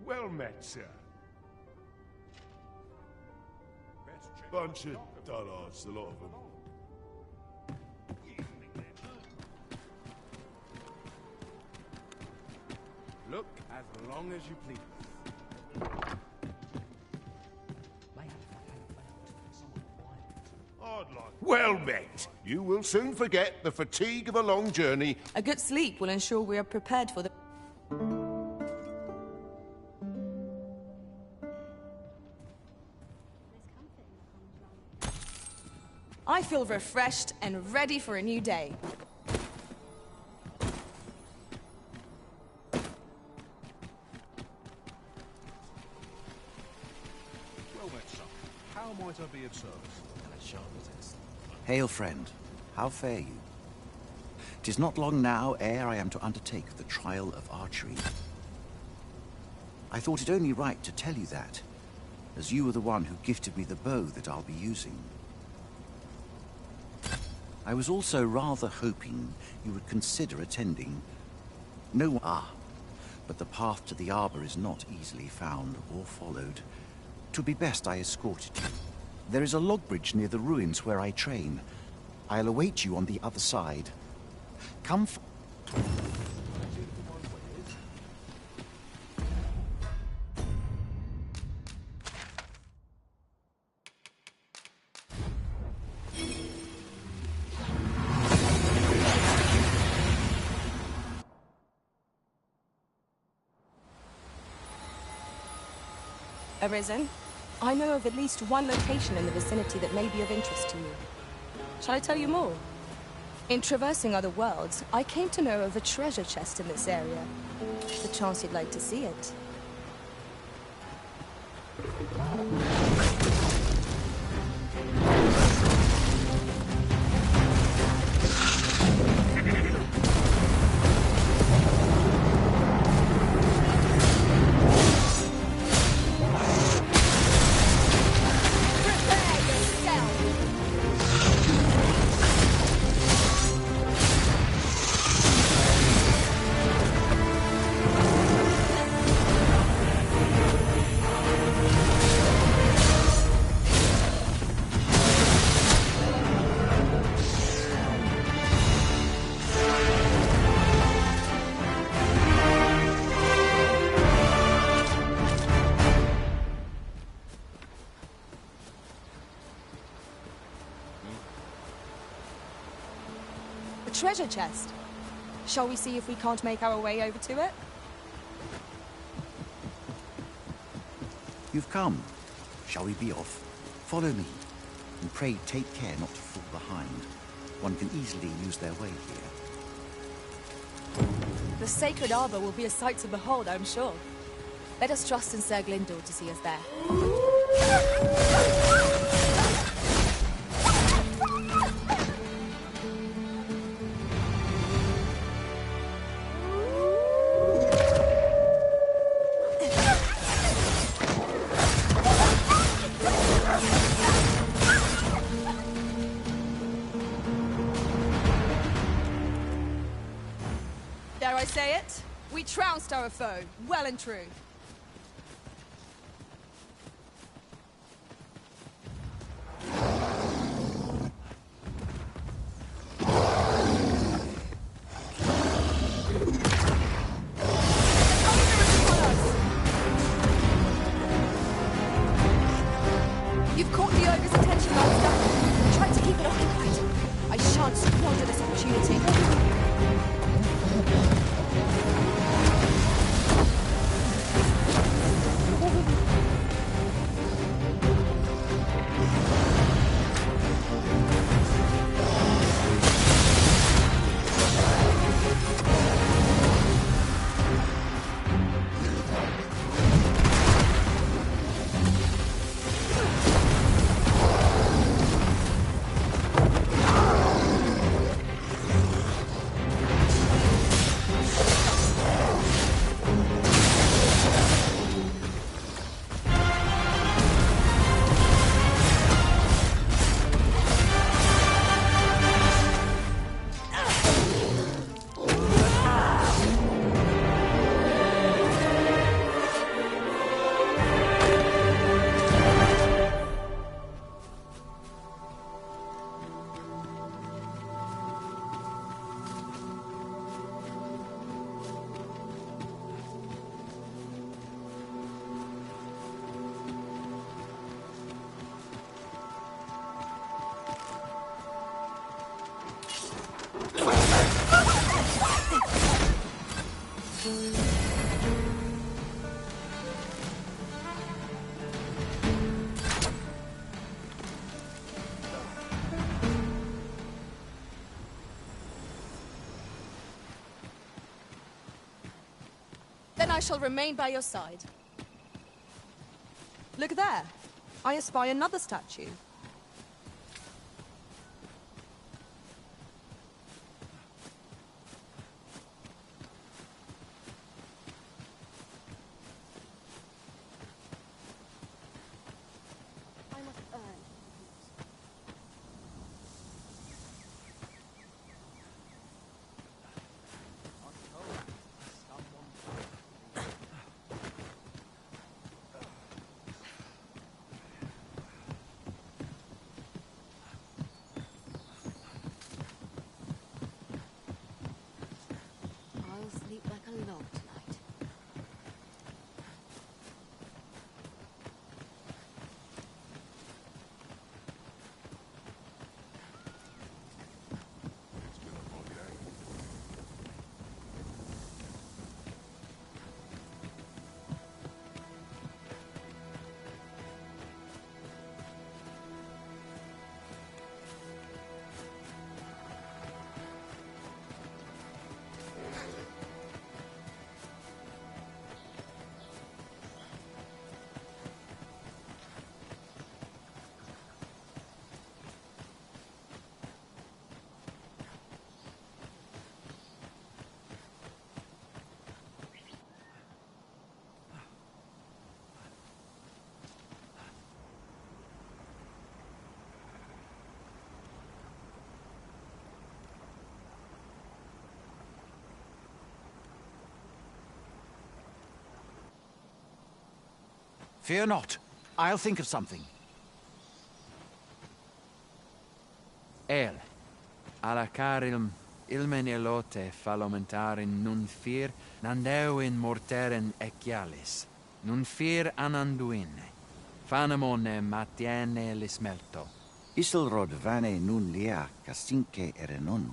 Well met, sir. Bunch of dullards, the lot of them. Look as long as you please. Well met. You will soon forget the fatigue of a long journey. A good sleep will ensure we are prepared for the... I feel refreshed and ready for a new day. Well met, son. How might I be of service? Hail, friend. How fare you? 'Tis not long now ere I am to undertake the trial of archery. I thought it only right to tell you that, as you were the one who gifted me the bow that I'll be using. I was also rather hoping you would consider attending. No one... but the path to the arbor is not easily found or followed. 'Twould be best I escorted you. There is a log bridge near the ruins where I train. I'll await you on the other side. Come Arisen, I know of at least one location in the vicinity that may be of interest to you. Shall I tell you more? In traversing other worlds, I came to know of a treasure chest in this area. The chance you'd like to see it. Treasure chest. Shall we see if we can't make our way over to it? You've come. Shall we be off? Follow me. And pray take care not to fall behind. One can easily lose their way here. The sacred arbor will be a sight to behold, I'm sure. Let us trust in Sir Glindor to see us there. Dare I say it? We trounced our foe, well and true. You've caught the ogre's attention, Master. Try to keep it occupied. I shan't squander this opportunity. Then I shall remain by your side. Look there. I espy another statue. Fear not. I'll think of something. El, alla carilm, ilmen elote falomentarin nun fir, nandeuin morteren ecialis, nun fir ananduine, fanamone matiene lismelto. Isilrod vane nun lia casinque erenon,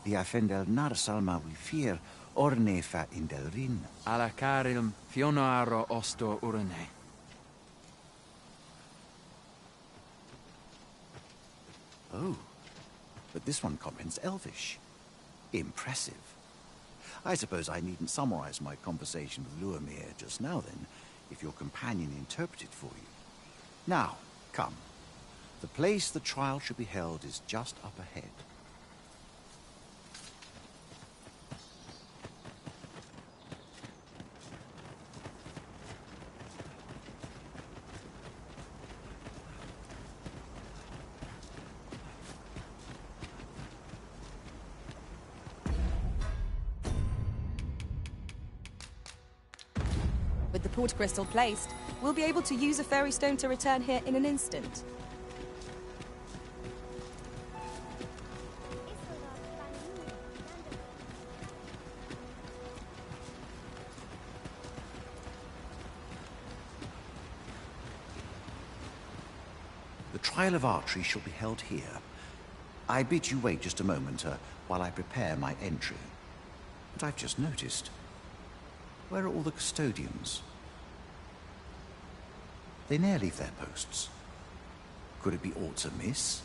lia fendel nar salma fir orne fa indelrin. Alla carilm fionoaro osto urine. Oh, but this one comprehends Elvish. Impressive. I suppose I needn't summarize my conversation with Luamir just now, then, if your companion interpreted for you. Now, come. The place the trial should be held is just up ahead. With the port crystal placed, we'll be able to use a fairy stone to return here in an instant. The trial of archery shall be held here. I bid you wait just a moment while I prepare my entry. But I've just noticed. Where are all the custodians? They ne'er leave their posts. Could it be aught amiss?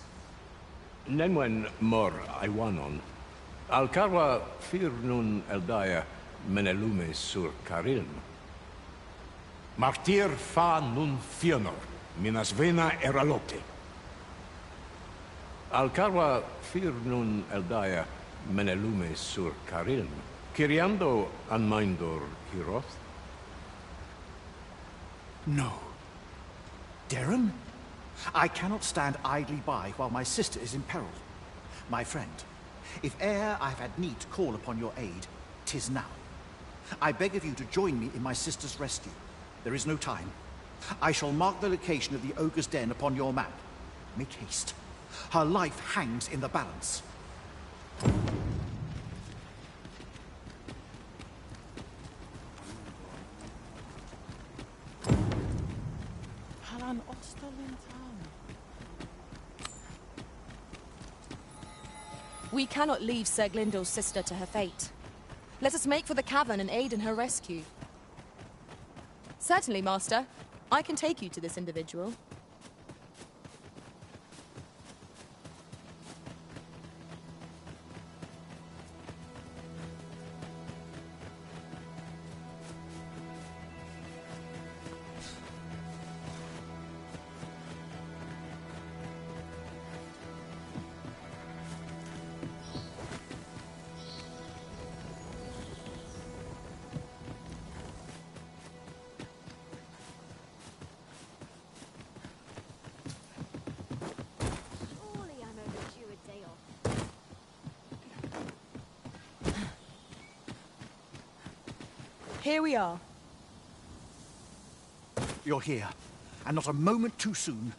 Nenwen mor Iwanon. Alcarwa fir nun eldaya menelume sur carilm. Martir fa nun fionor, minas vena eralote. Alcarwa fir nun eldaya menelume sur carilm. Kiriando anmindor Kiroth? No. Darren? I cannot stand idly by while my sister is in peril. My friend, if e'er I have had need to call upon your aid, 'tis now. I beg of you to join me in my sister's rescue. There is no time. I shall mark the location of the ogre's den upon your map. Make haste. Her life hangs in the balance. We cannot leave Sir Glindo's sister to her fate. Let us make for the cavern and aid in her rescue. Certainly, Master. I can take you to this individual. Here we are. You're here, and not a moment too soon.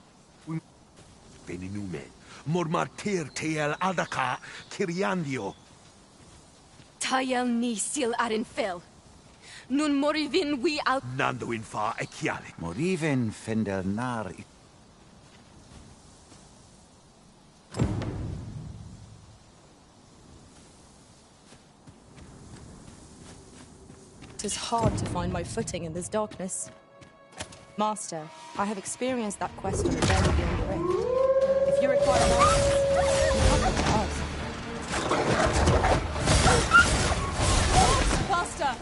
Veninume, mormartir teel adaka kiriandio. Tayel ni sil arin fel. Nun morivin we al... Nando in fa ekiale. Moriven fender nar... 'Tis hard to find my footing in this darkness. Master, I have experienced that quest on a journey beyond the rift. If you require more, you come to us. Master!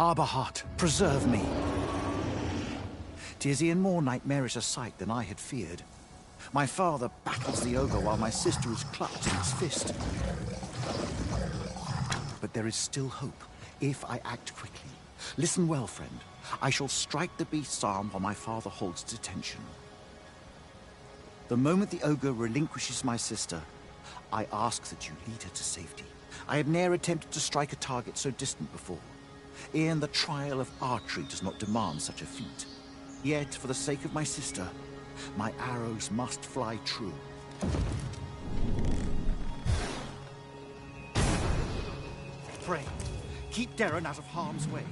Arborheart, preserve me. 'Tis e'en more nightmarish a sight than I had feared. My father battles the ogre while my sister is clutched in its fist. But there is still hope, if I act quickly. Listen well, friend. I shall strike the beast's arm while my father holds detention. The moment the ogre relinquishes my sister, I ask that you lead her to safety. I have ne'er attempted to strike a target so distant before. E'en the trial of archery does not demand such a feat. Yet, for the sake of my sister, my arrows must fly true. Pray, keep Darren out of harm's way.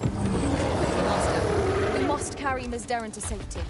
Master, we must carry Miss Darren to safety.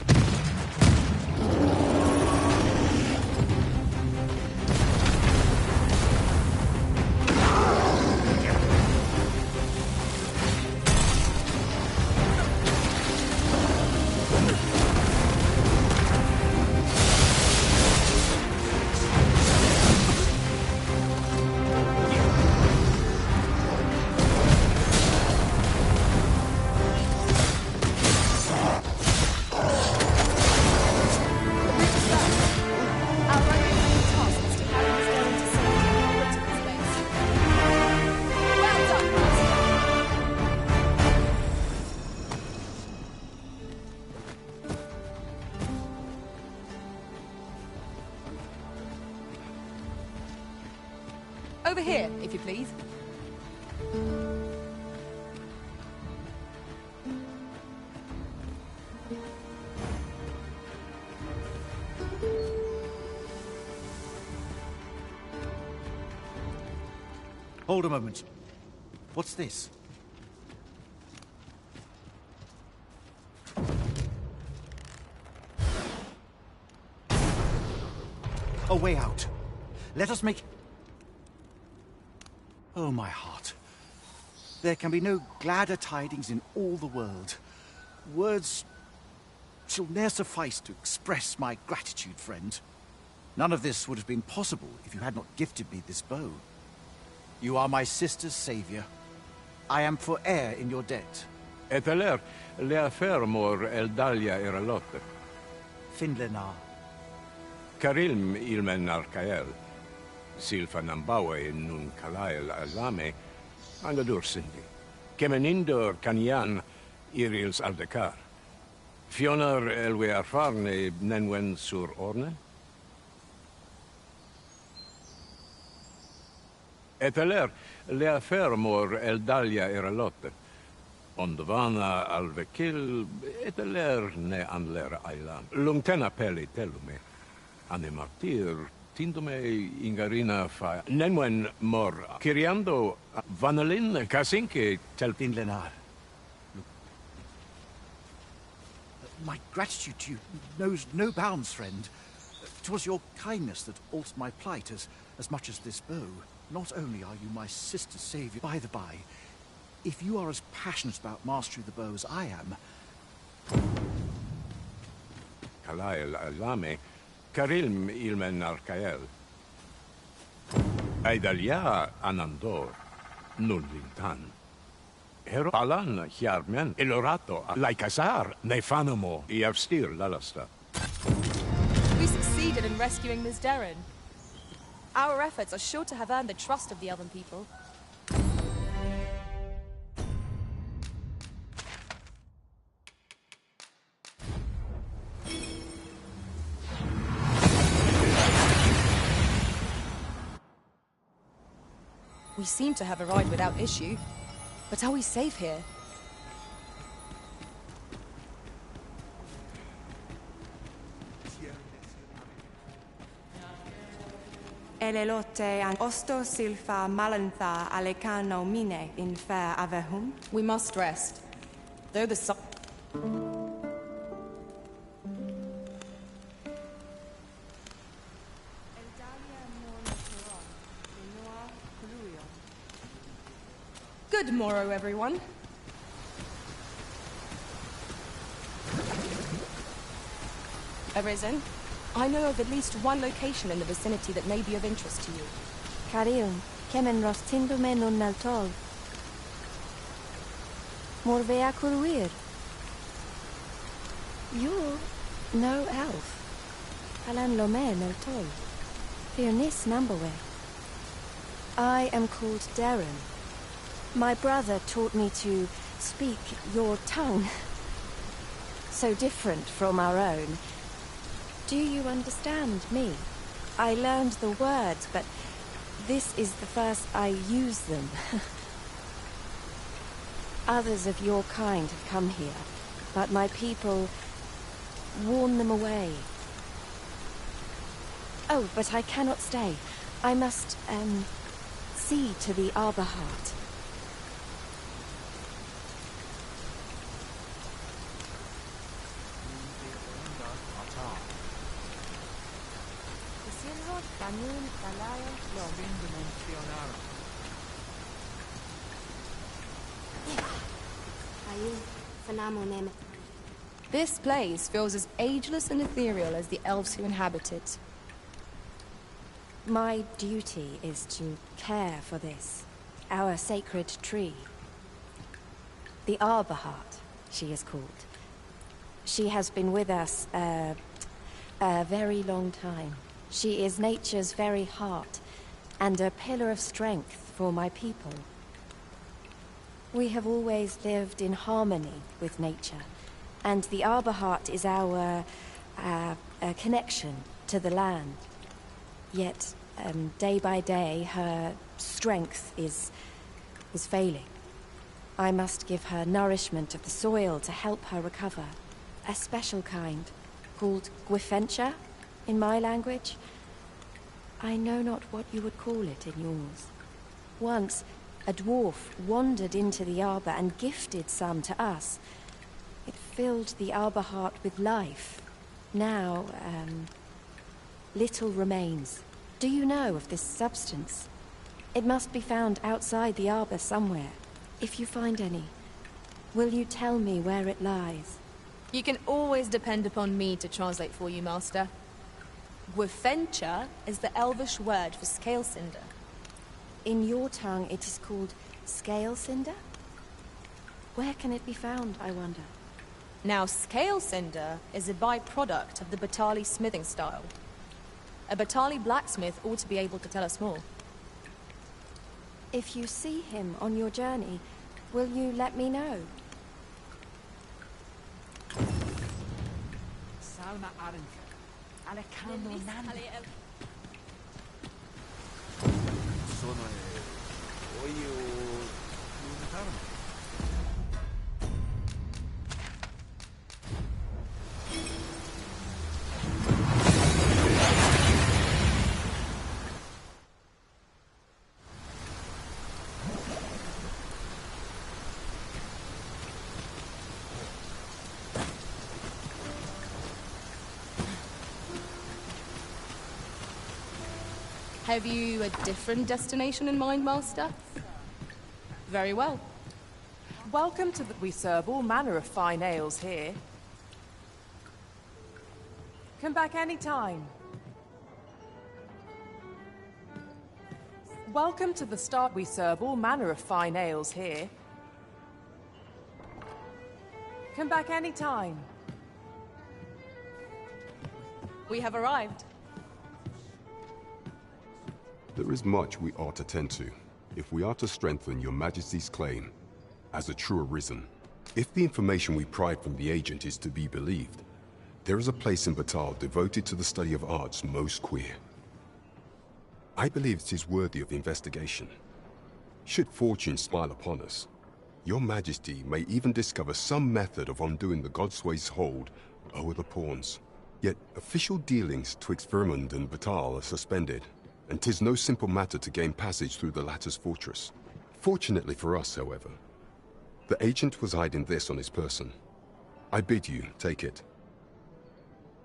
Over here, if you please. Hold a moment. What's this? A way out. Let us make... Oh, my heart. There can be no gladder tidings in all the world. Words shall ne'er suffice to express my gratitude, friend. None of this would have been possible if you had not gifted me this bow. You are my sister's savior. I am forever in your debt. Eteler, le affermor eldalia eralotte. Findlenar. Karilm ilmen arcael. Silfa nambawe nun kalael alame. Angadur sindi. Kemenindor kanian irils aldekar. Fionar elwe arfarne nenwen sur orne? Eteler, le affermor eldalia eralotte. Ondvana alvekil, eteler ne anler ailan. Lungtena peli telume. Ane martir, tindome ingarina fa... Nenwen mor, kiriando vanalin kasinke tel... Finlenar. My gratitude to you knows no bounds, friend. 'Twas your kindness that altered my plight as much as this bow. Not only are you my sister's savior, by the by, if you are as passionate about mastery of the bow as I am... Kalael alame, karilm ilmen arcael. Aidalia anandor, nun lintan. Hero alan hiarmen, elorato, laikasar, nefanamo, iavstir lalasta. We succeeded in rescuing Miss Darren. Our efforts are sure to have earned the trust of the Elven people. We seem to have arrived without issue. But are we safe here? Elelote an osto silfa malantha alecano mine in fair avehum. We must rest. Though the sun... Good morrow, everyone. Arisen, I know of at least one location in the vicinity that may be of interest to you. Caril, kemen rostindume nun naltol. Morvea Kurwir. You're no elf. Alan Lome no tol. Firnis Nambawe. I am called Darren. My brother taught me to speak your tongue. So different from our own. Do you understand me? I learned the words, but this is the first I use them. Others of your kind have come here, but my people warn them away. Oh, but I cannot stay. I must, see to the Arbor Heart. This place feels as ageless and ethereal as the elves who inhabit it. My duty is to care for this, our sacred tree. The Arbor Heart, she is called. She has been with us a very long time. She is nature's very heart, and a pillar of strength for my people. We have always lived in harmony with nature, and the Arbor Heart is our connection to the land. Yet, day by day, her strength is failing. I must give her nourishment of the soil to help her recover. A special kind, called Gwifencha, in my language. I know not what you would call it in yours. Once, a dwarf wandered into the arbor and gifted some to us. It filled the Arbor Heart with life. Now, little remains. Do you know of this substance? It must be found outside the arbor somewhere. If you find any, will you tell me where it lies? You can always depend upon me to translate for you, Master. Gwifencha is the Elvish word for scale cinder. In your tongue, it is called scale cinder? Where can it be found, I wonder? Now, scale cinder is a byproduct of the Batali smithing style. A Batali blacksmith ought to be able to tell us more. If you see him on your journey, will you let me know? Salma Arinka. Alekando Nanda. Sono voglio unitarmi. Have you a different destination in mind, Master? Very well. Welcome to the... We serve all manner of fine ales here. Come back any time. Welcome to the start. We serve all manner of fine ales here. Come back any time. We have arrived. There is much we ought to tend to, if we are to strengthen your Majesty's claim as a true arisen. If the information we pried from the agent is to be believed, there is a place in Batal devoted to the study of arts most queer. I believe it is worthy of investigation. Should fortune smile upon us, your Majesty may even discover some method of undoing the Godsway's hold over the pawns. Yet official dealings twixt Vermund and Batal are suspended, and 'tis no simple matter to gain passage through the latter's fortress. Fortunately for us, however, the agent was hiding this on his person. I bid you take it.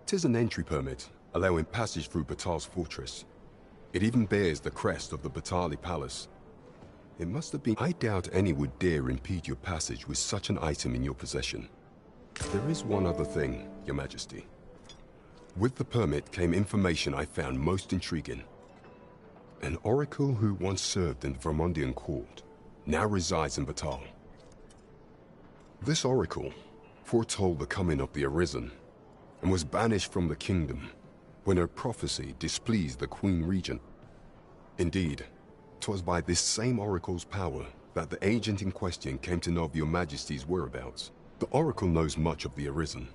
'Tis an entry permit, allowing passage through Batal's fortress. It even bears the crest of the Batali Palace. It must have been... I doubt any would dare impede your passage with such an item in your possession. There is one other thing, Your Majesty. With the permit came information I found most intriguing. An oracle who once served in the Vermondian court now resides in Batal. This oracle foretold the coming of the Arisen, and was banished from the kingdom when her prophecy displeased the Queen Regent. Indeed, 'twas by this same oracle's power that the agent in question came to know of your Majesty's whereabouts. The oracle knows much of the Arisen.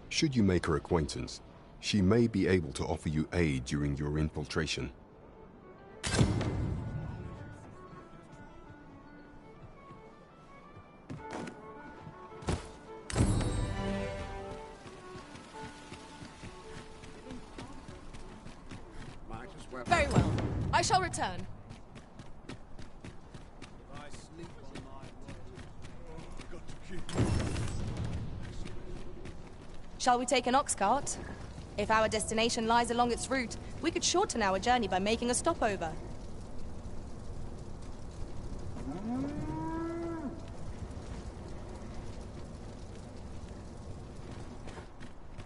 Should you make her acquaintance, she may be able to offer you aid during your infiltration. Very well. I shall return. Shall we take an ox cart? If our destination lies along its route, we could shorten our journey by making a stopover.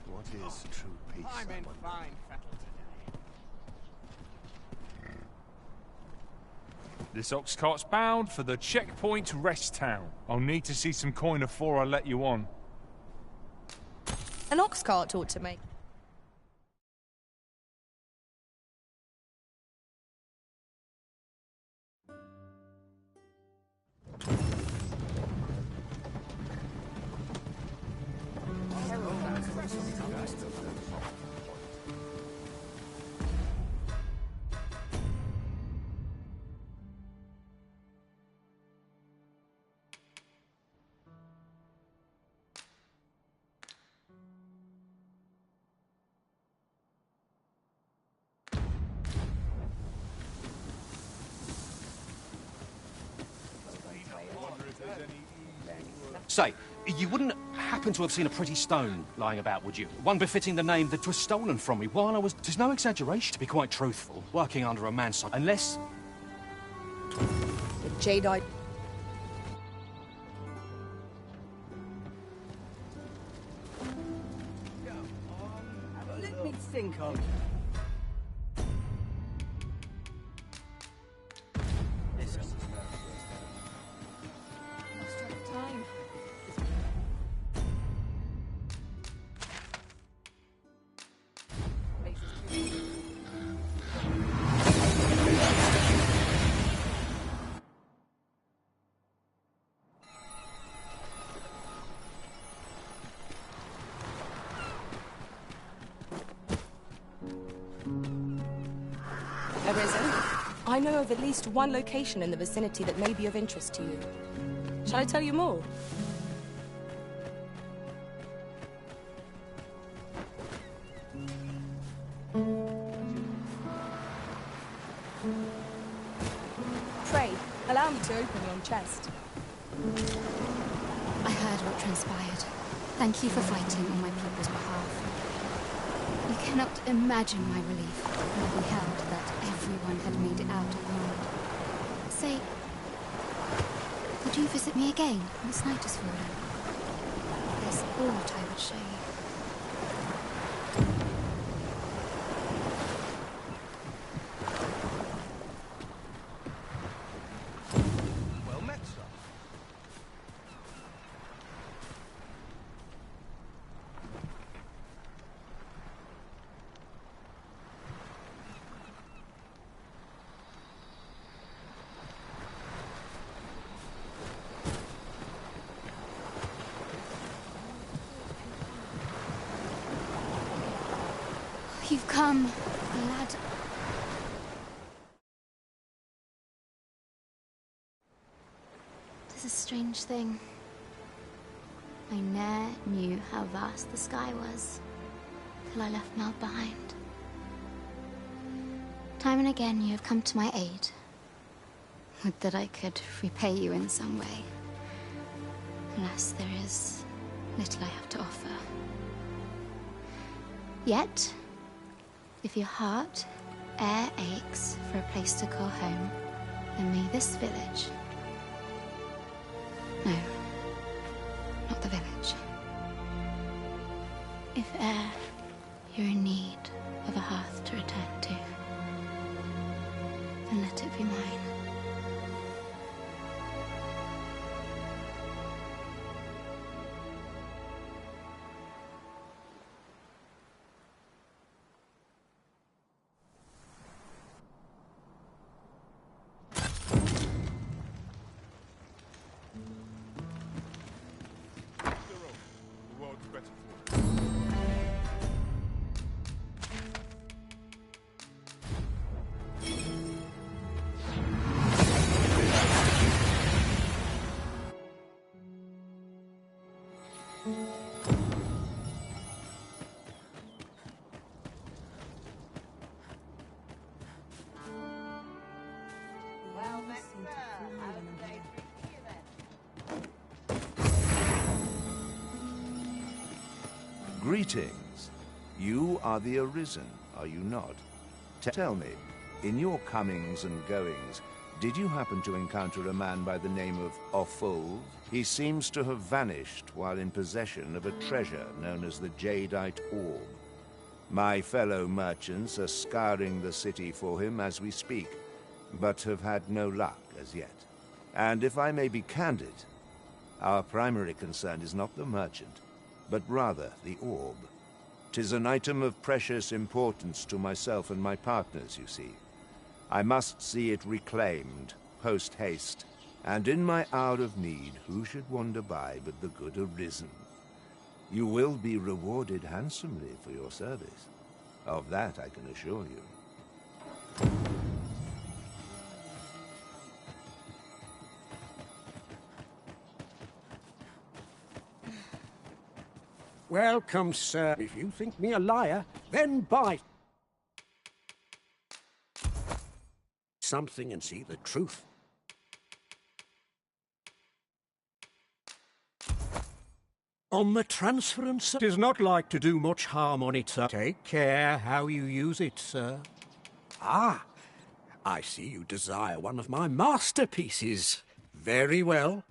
What is true peace? I'm in fine fettle today. This ox cart's bound for the checkpoint rest town. I'll need to see some coin before I let you on. An ox cart ought to make. Say, you wouldn't happen to have seen a pretty stone lying about, would you? One befitting the name that was stolen from me while I was... There's no exaggeration, to be quite truthful, working under a man's son, unless... The jadeite. Let me think of it. Time. Arisen, I know of at least one location in the vicinity that may be of interest to you. Shall I tell you more? Pray, allow me to open your chest. I heard what transpired. Thank you for fighting on my people's behalf. You cannot imagine my relief when I beheld that everyone had made it out unharmed. Say, would you visit me again once night has fallen? There's aught I would show you. Well met, sir. You've come, lad. Tis a strange thing. I ne'er knew how vast the sky was, till I left Mel behind. Time and again you have come to my aid. Would that I could repay you in some way. Alas, there is little I have to offer. Yet, if your heart e'er aches for a place to call home, then may this village... No, not the village. If e'er you're in need of a hearth to return to, then let it be mine. Greetings. You are the Arisen, are you not? Tell me, in your comings and goings, did you happen to encounter a man by the name of Offol? He seems to have vanished while in possession of a treasure known as the Jadeite Orb. My fellow merchants are scouring the city for him as we speak, but have had no luck as yet. And if I may be candid, our primary concern is not the merchant, but rather the orb. 'Tis an item of precious importance to myself and my partners, you see. I must see it reclaimed, post-haste, and in my hour of need, who should wander by but the good Arisen? You will be rewarded handsomely for your service. Of that I can assure you. Welcome, sir. If you think me a liar, then bite something and see the truth. On the transference, it is not like to do much harm on it, sir. Take care how you use it, sir. Ah, I see you desire one of my masterpieces. Very well.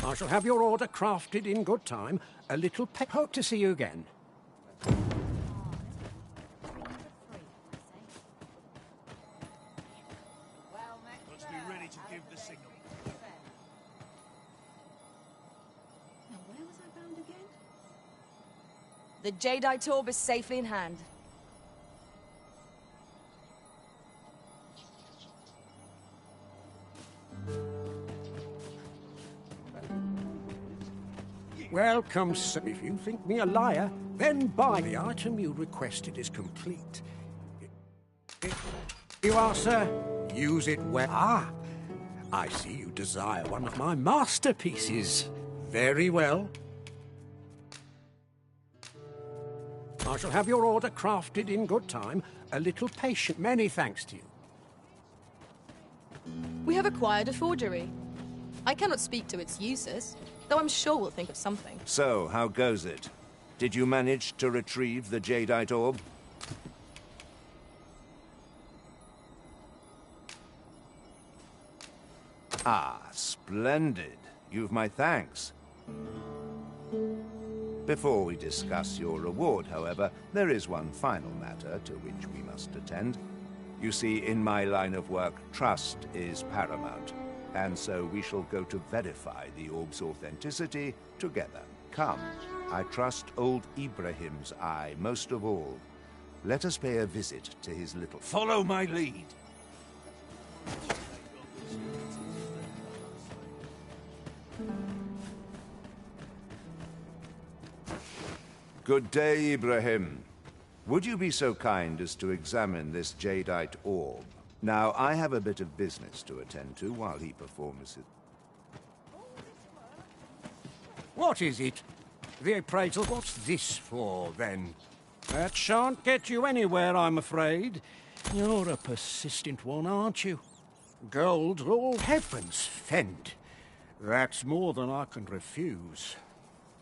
I shall have your order crafted in good time. A little hope to see you again. Let's be ready to give the signal. Now, where was I bound again? The Jadeite Orb is safely in hand. Welcome, sir. If you think me a liar, then buy. The item you requested is complete. Here you are, sir. Use it well. Ah, I see you desire one of my masterpieces. Very well. I shall have your order crafted in good time. A little patient. Many thanks to you. We have acquired a forgery. I cannot speak to its uses, though I'm sure we'll think of something. So, how goes it? Did you manage to retrieve the Jadeite Orb? Ah, splendid. You've my thanks. Before we discuss your reward, however, there is one final matter to which we must attend. You see, in my line of work, trust is paramount, and so we shall go to verify the orb's authenticity together. Come, I trust old Ibrahim's eye most of all. Let us pay a visit to his little... Follow my lead. Good day, Ibrahim. Would you be so kind as to examine this Jadeite Orb? Now, I have a bit of business to attend to while he performs it. What is it? The appraisal? What's this for, then? That shan't get you anywhere, I'm afraid. You're a persistent one, aren't you? Gold, all heavens fend. That's more than I can refuse.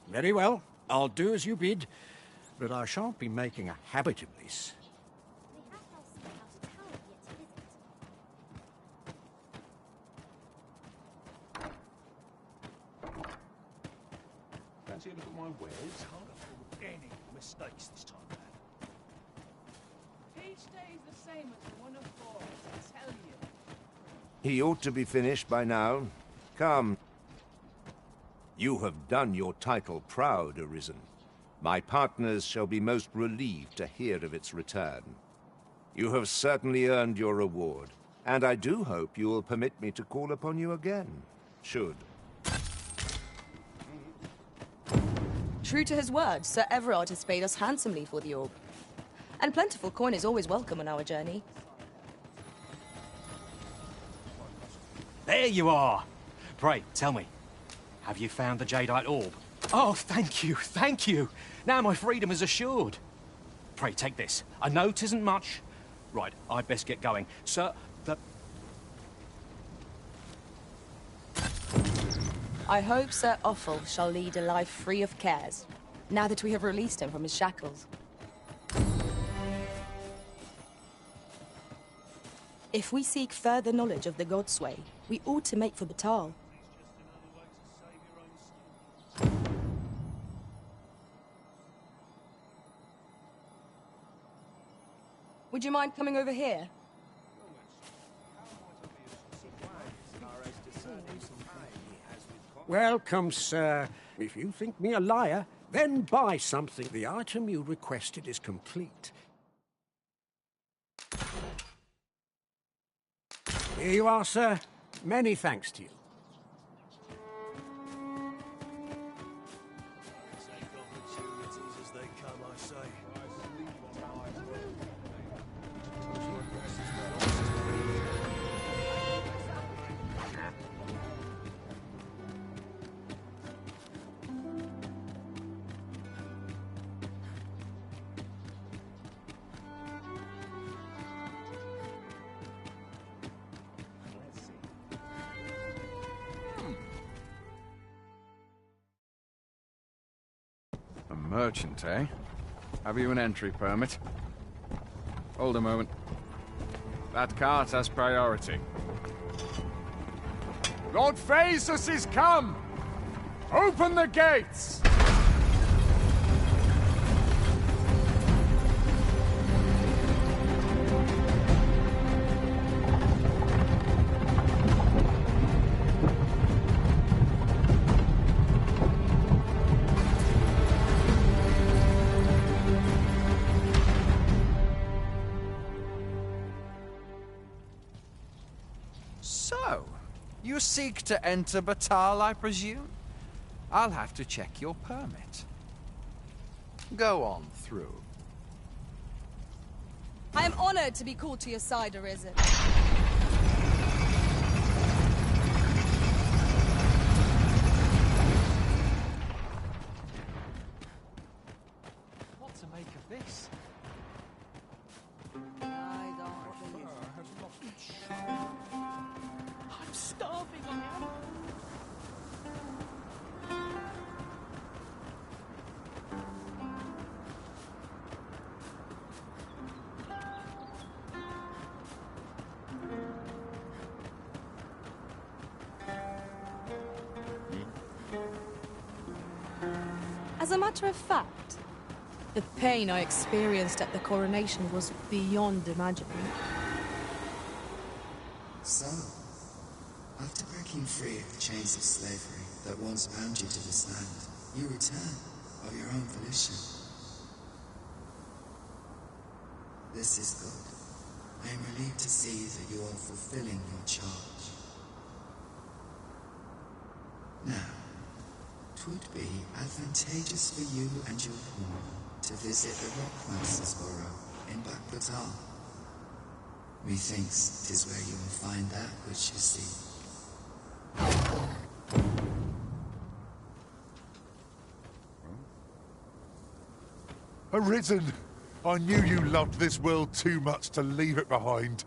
Very well, I'll do as you bid, but I shan't be making a habit of this. Fancy a look at my wares? Can't afford any mistakes this time round. Each day is the same as the one before, I tell you. He ought to be finished by now. Come. You have done your title proud, Arisen. My partners shall be most relieved to hear of its return. You have certainly earned your reward, and I do hope you will permit me to call upon you again, should. True to his word, Sir Everard has paid us handsomely for the orb. And plentiful coin is always welcome on our journey. There you are! Pray, tell me, have you found the Jadeite Orb? Oh, thank you, thank you! Now my freedom is assured. Pray, take this. I know 'tisn't much. Right, I'd best get going. Sir, the... I hope Sir Offal shall lead a life free of cares, now that we have released him from his shackles. If we seek further knowledge of the Godsway, we ought to make for Batal. Would you mind coming over here? Welcome, sir. If you think me a liar, then buy something. The item you requested is complete. Here you are, sir. Many thanks to you. A merchant, eh? Have you an entry permit? Hold a moment. That cart has priority. Lord Phaesus is come! Open the gates! So, you seek to enter Batal, I presume? I'll have to check your permit. Go on through. I am honored to be called to your side, Arisen. What to make of this? I'm starving, I am. As a matter of fact, the pain I experienced at the coronation was beyond imagining. So, after breaking free of the chains of slavery that once bound you to this land, you return of your own volition. This is good. I am relieved to see that you are fulfilling your charge. Now, 'twould be advantageous for you and your pawn to visit the Rockmancer's Burrow in Backbatal. Methinks 'tis where you will find that which you seek. Arisen! I knew you loved this world too much to leave it behind.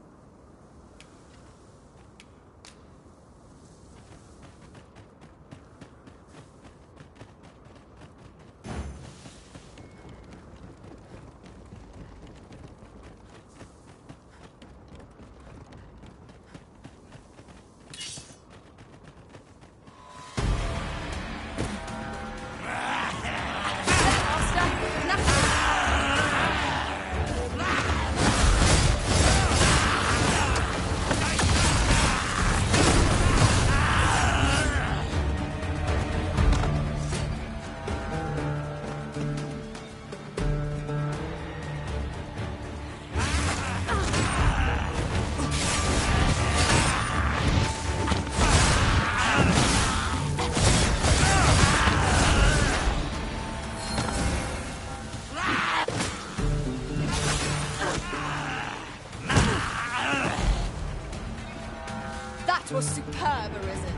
That was superb, Arisen.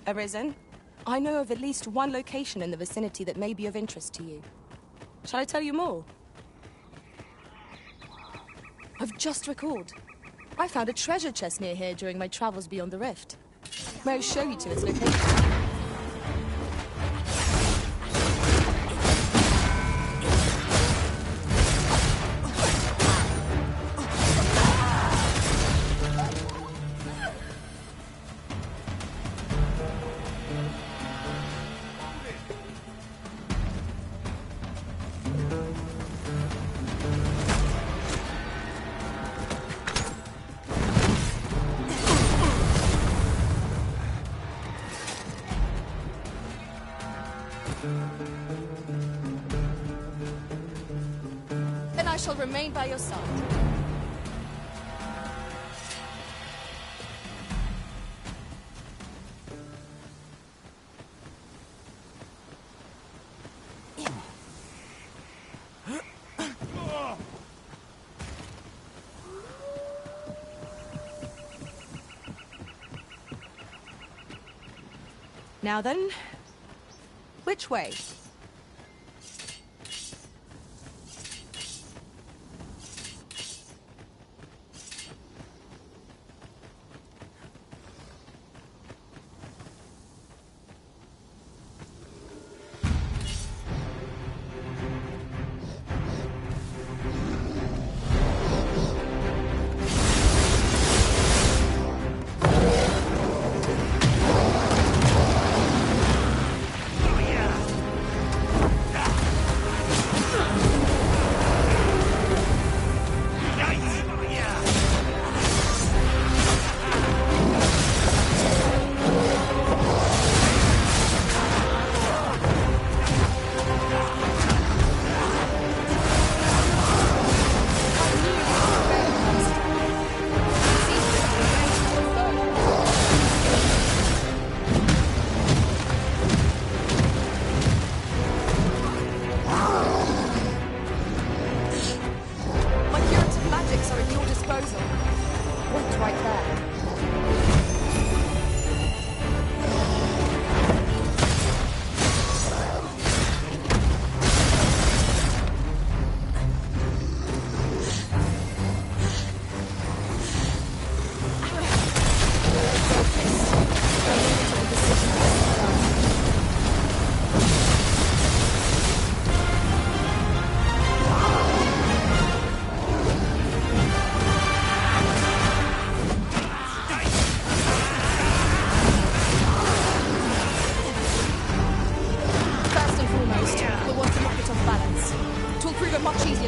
Arisen, I know of at least one location in the vicinity that may be of interest to you. Shall I tell you more? I've just recalled. I found a treasure chest near here during my travels beyond the rift. May I show you to its location? Then I shall remain by your side. Now then, which way?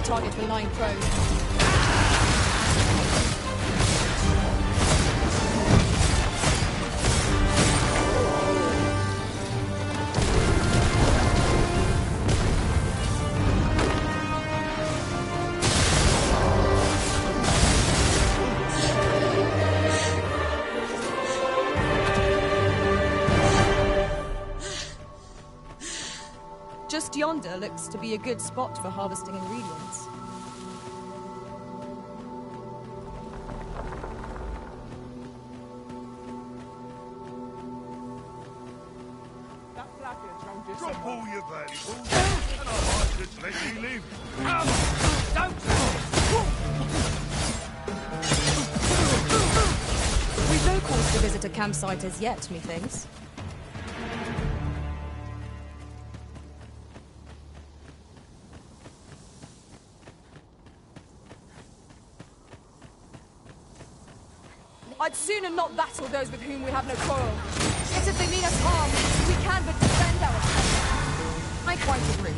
Target for 9 crows. Just yonder looks to be a good spot for harvesting ingredients. Drop all your valuables, and I might just let you live. We've no cause to visit a campsite as yet, methinks. I'd sooner not battle those with whom we have no quarrel. Yet if they mean us harm, we can but defend ourselves. I quite agree.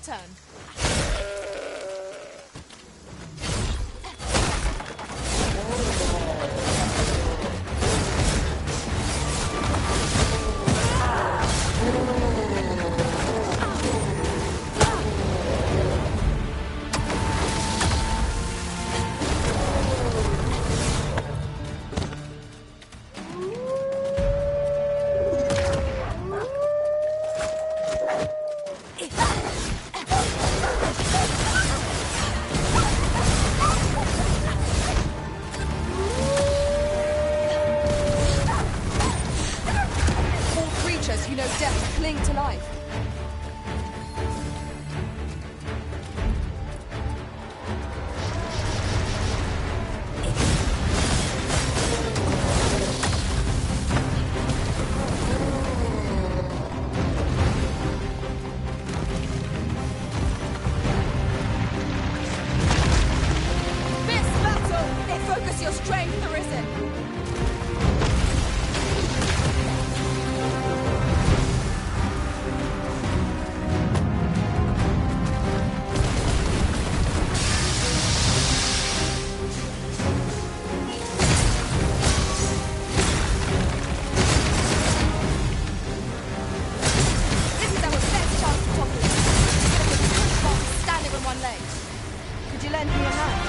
turn. Death cling to life. This battle, it focus your strength, Arisen. Could you lend me a hand?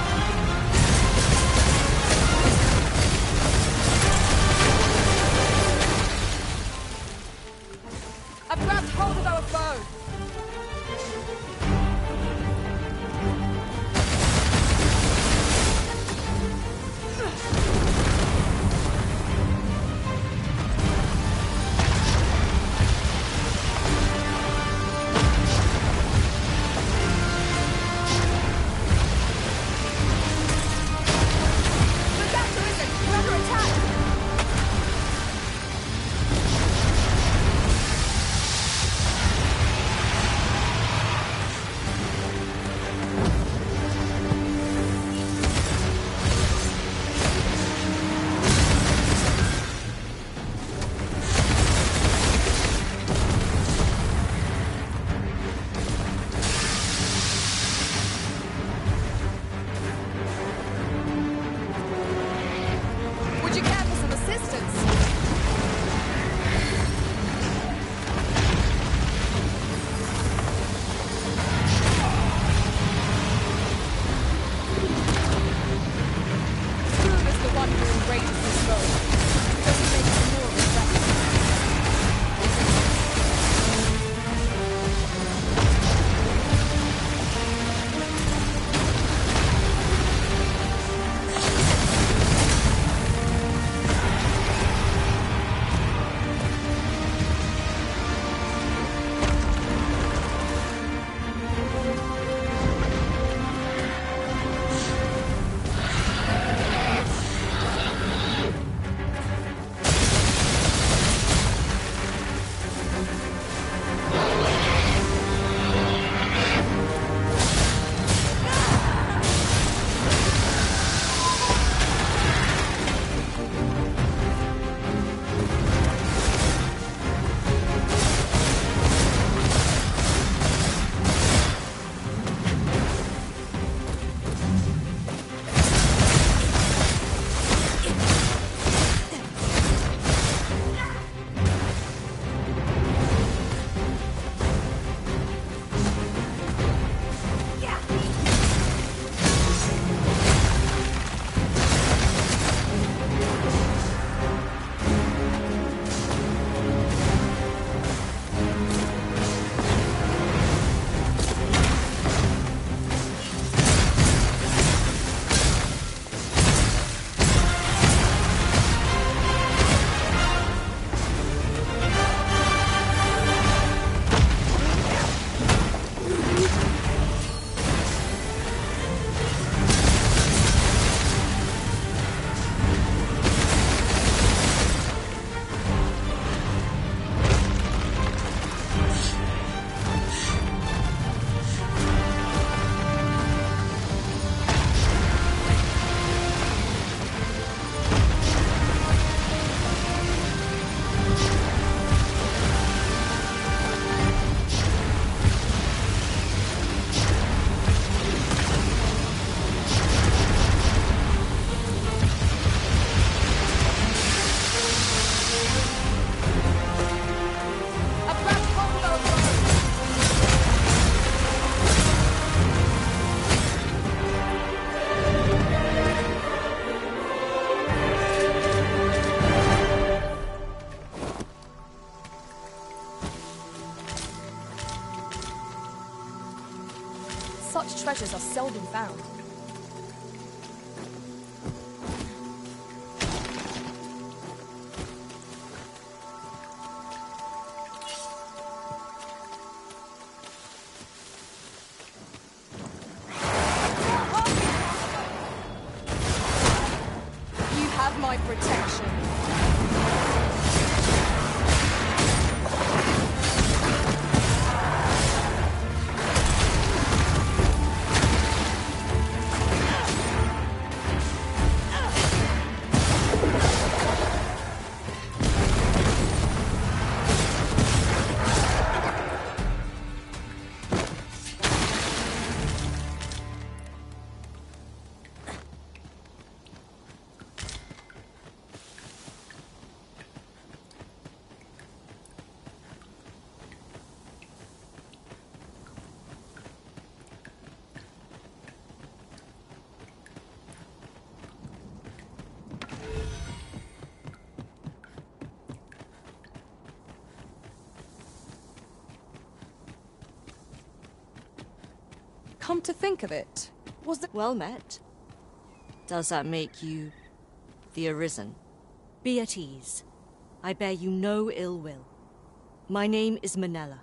treasures are seldom found. You have my protection. Come to think of it, was it well met? Does that make you the Arisen? Be at ease. I bear you no ill will. My name is Manella,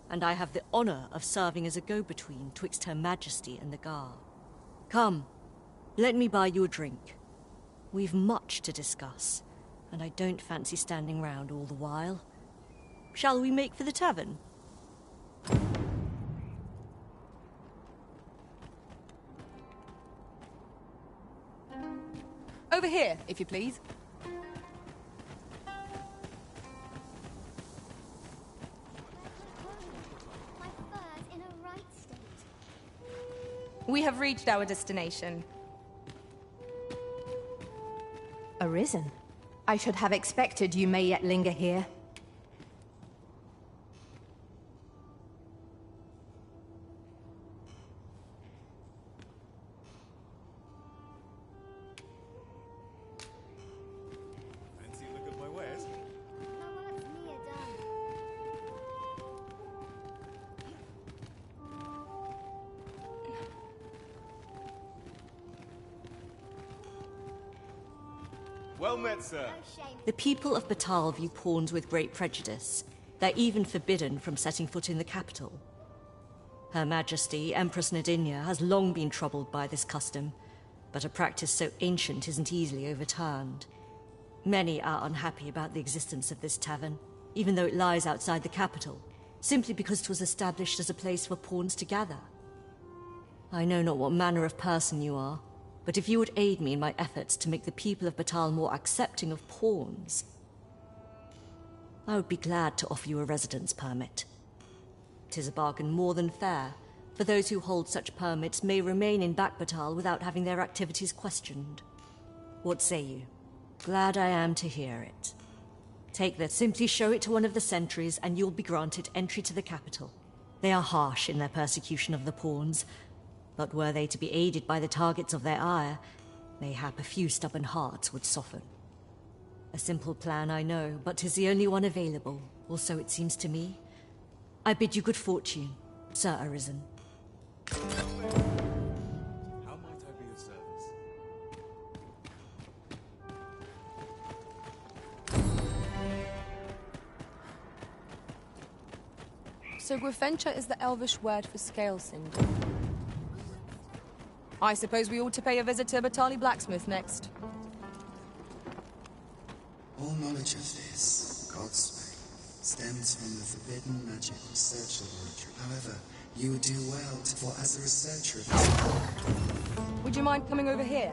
and I have the honor of serving as a go-between twixt Her Majesty and the Gar. Come, let me buy you a drink. We've much to discuss, and I don't fancy standing round all the while. Shall we make for the tavern? over here, if you please? We have reached our destination. Arisen? I should have expected you may yet linger here. Fancy a look at my wares? Well met, sir. The people of Batal view pawns with great prejudice. They're even forbidden from setting foot in the capital. Her Majesty, Empress Nadinia, has long been troubled by this custom, but a practice so ancient isn't easily overturned. Many are unhappy about the existence of this tavern, even though it lies outside the capital, simply because it was established as a place for pawns to gather. I know not what manner of person you are, but if you would aid me in my efforts to make the people of Batal more accepting of pawns, I would be glad to offer you a residence permit. 'Tis a bargain more than fair, for those who hold such permits may remain in Back Batal without having their activities questioned. What say you? Glad I am to hear it. Take that, simply show it to one of the sentries, and you'll be granted entry to the capital. They are harsh in their persecution of the pawns, but were they to be aided by the targets of their ire, mayhap a few stubborn hearts would soften. A simple plan, I know, but 'tis the only one available, or so it seems to me. I bid you good fortune, Sir Arisen. How might I be of service? So Grafencha is the Elvish word for scale cinder. I suppose we ought to pay a visit to Batali Blacksmith next. All knowledge of this, God's way, stems from the forbidden magic research laboratory. However, you would do well for as a researcher of this... Would you mind coming over here?